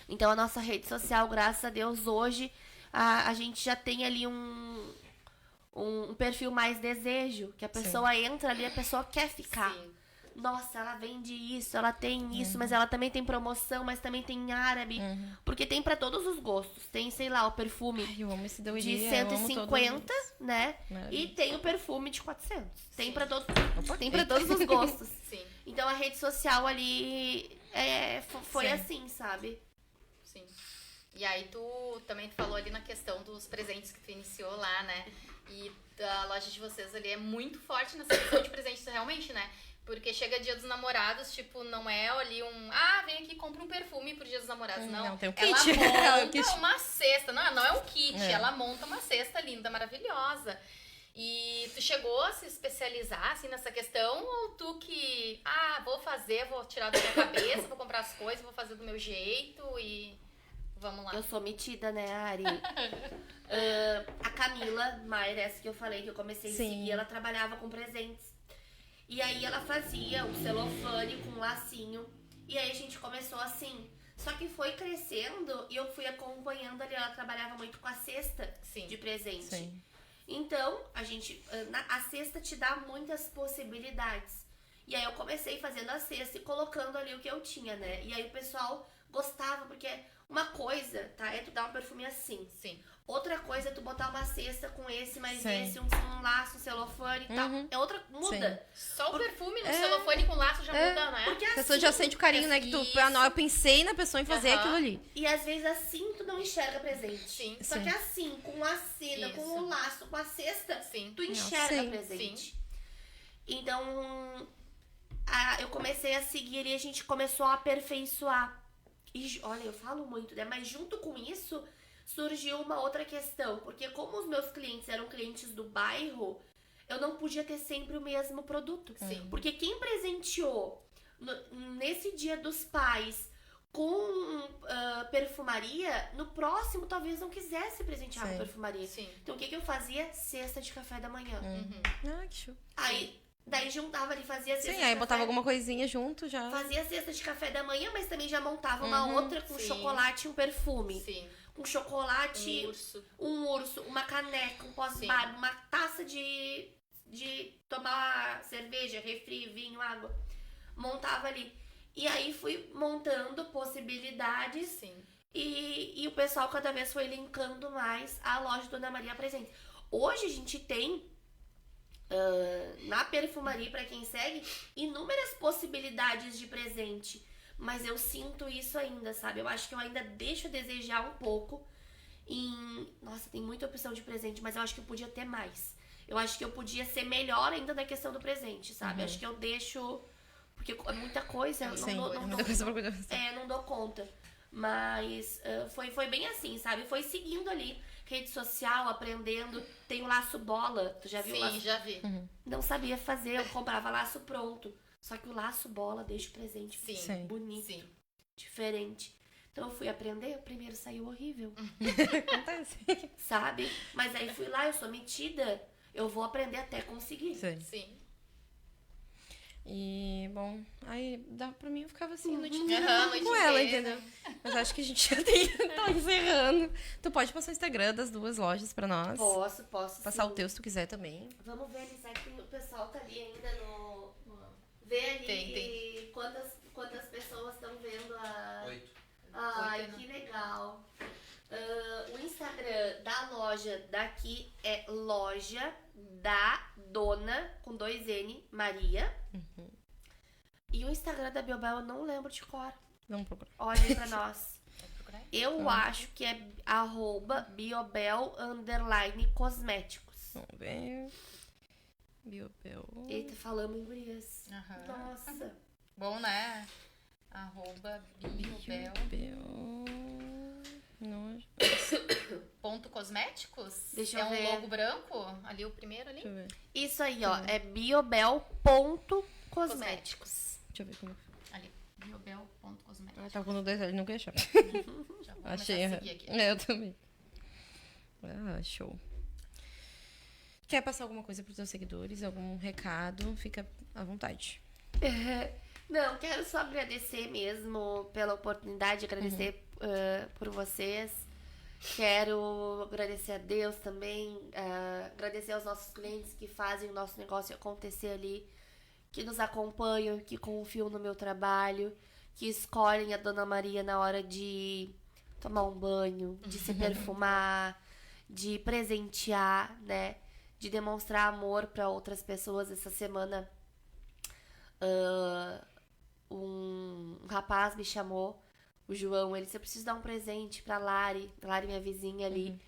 Então, a nossa rede social, graças a Deus, hoje a gente já tem ali um perfil mais desejo, que a pessoa entra ali, a pessoa quer ficar. Sim. Nossa, ela vende isso, ela tem isso, mas ela também tem promoção, mas também tem árabe. Porque tem pra todos os gostos. Tem, sei lá, o perfume Ai, eu amo esse Deu de Iria, eu amo 150, todos né? Maravilha. E tem o perfume de 400. Tem Sim. pra todos, Opa, tem para todos os gostos. Sim. Então a rede social ali foi Sim. assim, sabe? Sim. E aí tu falou ali na questão dos presentes que tu iniciou lá, né? E a loja de vocês ali é muito forte nessa questão de presentes realmente, né? Porque chega dia dos namorados, tipo, não é ali vem aqui e compra um perfume pro dia dos namorados, não. não, tem um Ela kit. monta É o kit. uma cesta, não é um kit, É. ela monta uma cesta linda, maravilhosa. E tu chegou a se especializar, assim, nessa questão? Ou tu que, vou tirar da minha cabeça, vou comprar as coisas, vou fazer do meu jeito e Vamos lá. Eu sou metida, né, Ari? A Camila Maier, essa que eu falei, que eu comecei a Sim. seguir, ela trabalhava com presentes. E aí ela fazia o celofane com um lacinho. E aí a gente começou assim. Só que foi crescendo e eu fui acompanhando ali. Ela trabalhava muito com a cesta Sim. de presente. Sim. Então, a cesta te dá muitas possibilidades. E aí eu comecei fazendo a cesta e colocando ali o que eu tinha, né? E aí o pessoal gostava, porque uma coisa, tá? É tu dar um perfume assim. Sim. Outra coisa é tu botar uma cesta com esse, mais Sim. esse, um laço, um celofane e tal. É outra, muda. Só o perfume no celofane com laço já muda, né? Porque A assim, pessoa já sente o carinho, né? Que tu, Isso. não, eu pensei na pessoa em fazer Aham. aquilo ali. e às vezes assim tu não enxerga presente. Sim. Só Sim. que assim, com a seda, com Isso. o laço, com a cesta, Sim. tu enxerga Sim. presente. Então, eu comecei a seguir e a gente começou a aperfeiçoar. E olha, eu falo muito, né? Mas junto com isso, surgiu uma outra questão. Porque como os meus clientes eram clientes do bairro, eu não podia ter sempre o mesmo produto. Sim. Porque quem presenteou nesse Dia dos Pais com perfumaria, no próximo talvez não quisesse presentear Sim. com perfumaria. Sim. Então o que eu fazia? Cesta de café da manhã. Ah, que show. Aí, daí juntava ali, fazia cesta Sim, de aí café. botava alguma coisinha junto já. Fazia cesta de café da manhã, mas também já montava uma outra com Sim. chocolate e um perfume. Sim. Com chocolate, Urso. um urso, uma caneca, um pós-barba, uma taça de tomar cerveja, refri, vinho, água. Montava ali. E aí fui montando possibilidades Sim. e o pessoal cada vez foi linkando mais a loja Dona Maria Presente. Hoje a gente tem na perfumaria, pra quem segue, inúmeras possibilidades de presente. Mas eu sinto isso ainda, sabe? Eu acho que eu ainda deixo a desejar um pouco Nossa, tem muita opção de presente, mas eu acho que eu podia ter mais. Eu acho que eu podia ser melhor ainda na questão do presente, sabe? Acho que eu deixo... Porque é muita coisa, eu Sim, não muita coisa pra cuidar. não dou conta. Mas foi bem assim, sabe? Foi seguindo ali, rede social, aprendendo. Tem o laço bola, tu já viu o Sim, laço? já vi. Não sabia fazer, eu comprava laço pronto. Só que o laço bola deixa o presente Sim. Sim. bonito, Sim. diferente. Então eu fui aprender, o primeiro saiu horrível, Acontece. sabe? Mas aí fui lá, eu sou metida, eu vou aprender até conseguir. Sim. Sim. E, bom, aí pra mim eu ficava assim, noite Aham, inteira noite com ela, inteira. entendeu? Mas acho que a gente já tá encerrando. Tu pode passar o Instagram das duas lojas pra nós. Posso Passar sim. o teu se tu quiser também. Vamos ver ali, sabe que o pessoal tá ali ainda no... Vê ali Tem. quantas pessoas estão vendo a... 8. Ai, Oito, né? que legal. O Instagram da loja daqui é loja da Dona, com 2 N, Maria. E o Instagram da Biobel eu não lembro de cor. Vamos procurar. Olha aí pra nós. Vai procurar aí? Eu acho que é @biobel_cosméticos. Vamos ver. Biobel. Eita, falamos em gurias. Aham. Nossa. Bom, né? @biobel. Biobel. Não, Ponto cosméticos? Deixa eu é ver. um logo branco? Ali o primeiro ali? deixa eu ver. Isso aí, ó. É biobel.cosméticos. Deixa eu ver como. Ali. Biobel.cosméticos. Ah, tava com 2 ali, não queria achar. Já vou Achei. começar a seguir aqui. É, eu também. Ah, show. Quer passar alguma coisa pros teus seguidores? Algum recado? Fica à vontade. Não, quero só agradecer mesmo pela oportunidade, agradecer por vocês. Quero agradecer a Deus também, agradecer aos nossos clientes que fazem o nosso negócio acontecer ali, que nos acompanham, que confiam no meu trabalho, que escolhem a Dona Maria na hora de tomar um banho, de se perfumar, de presentear, né? De demonstrar amor para outras pessoas. Essa semana um rapaz me chamou, o João, ele disse, eu preciso dar um presente pra Lari, minha vizinha ali.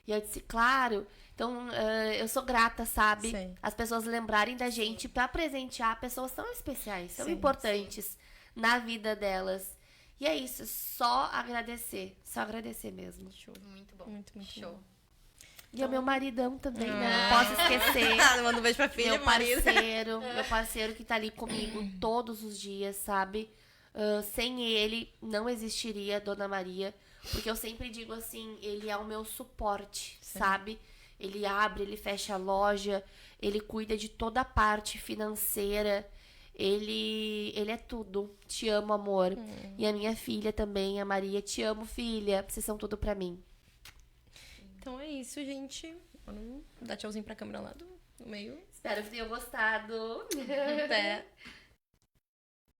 E eu disse, claro. Então, eu sou grata, sabe? Sim. As pessoas lembrarem da gente pra presentear pessoas tão especiais, tão Sim, importantes na vida delas. E é isso, só agradecer mesmo. Show. Muito bom. Muito Show. bom. E o meu maridão também, né? Não posso esquecer. Manda um beijo pra filha, Meu marido. parceiro que tá ali comigo todos os dias, sabe? Sem ele, não existiria Dona Maria. Porque eu sempre digo assim, ele é o meu suporte, sabe? Ele abre, ele fecha a loja, ele cuida de toda a parte financeira. Ele é tudo. Te amo, amor. E a minha filha também, a Maria. Te amo, filha. Vocês são tudo pra mim. Então é isso, gente. Vamos dar tchauzinho pra câmera lá do meio. Espero que tenham gostado. Até.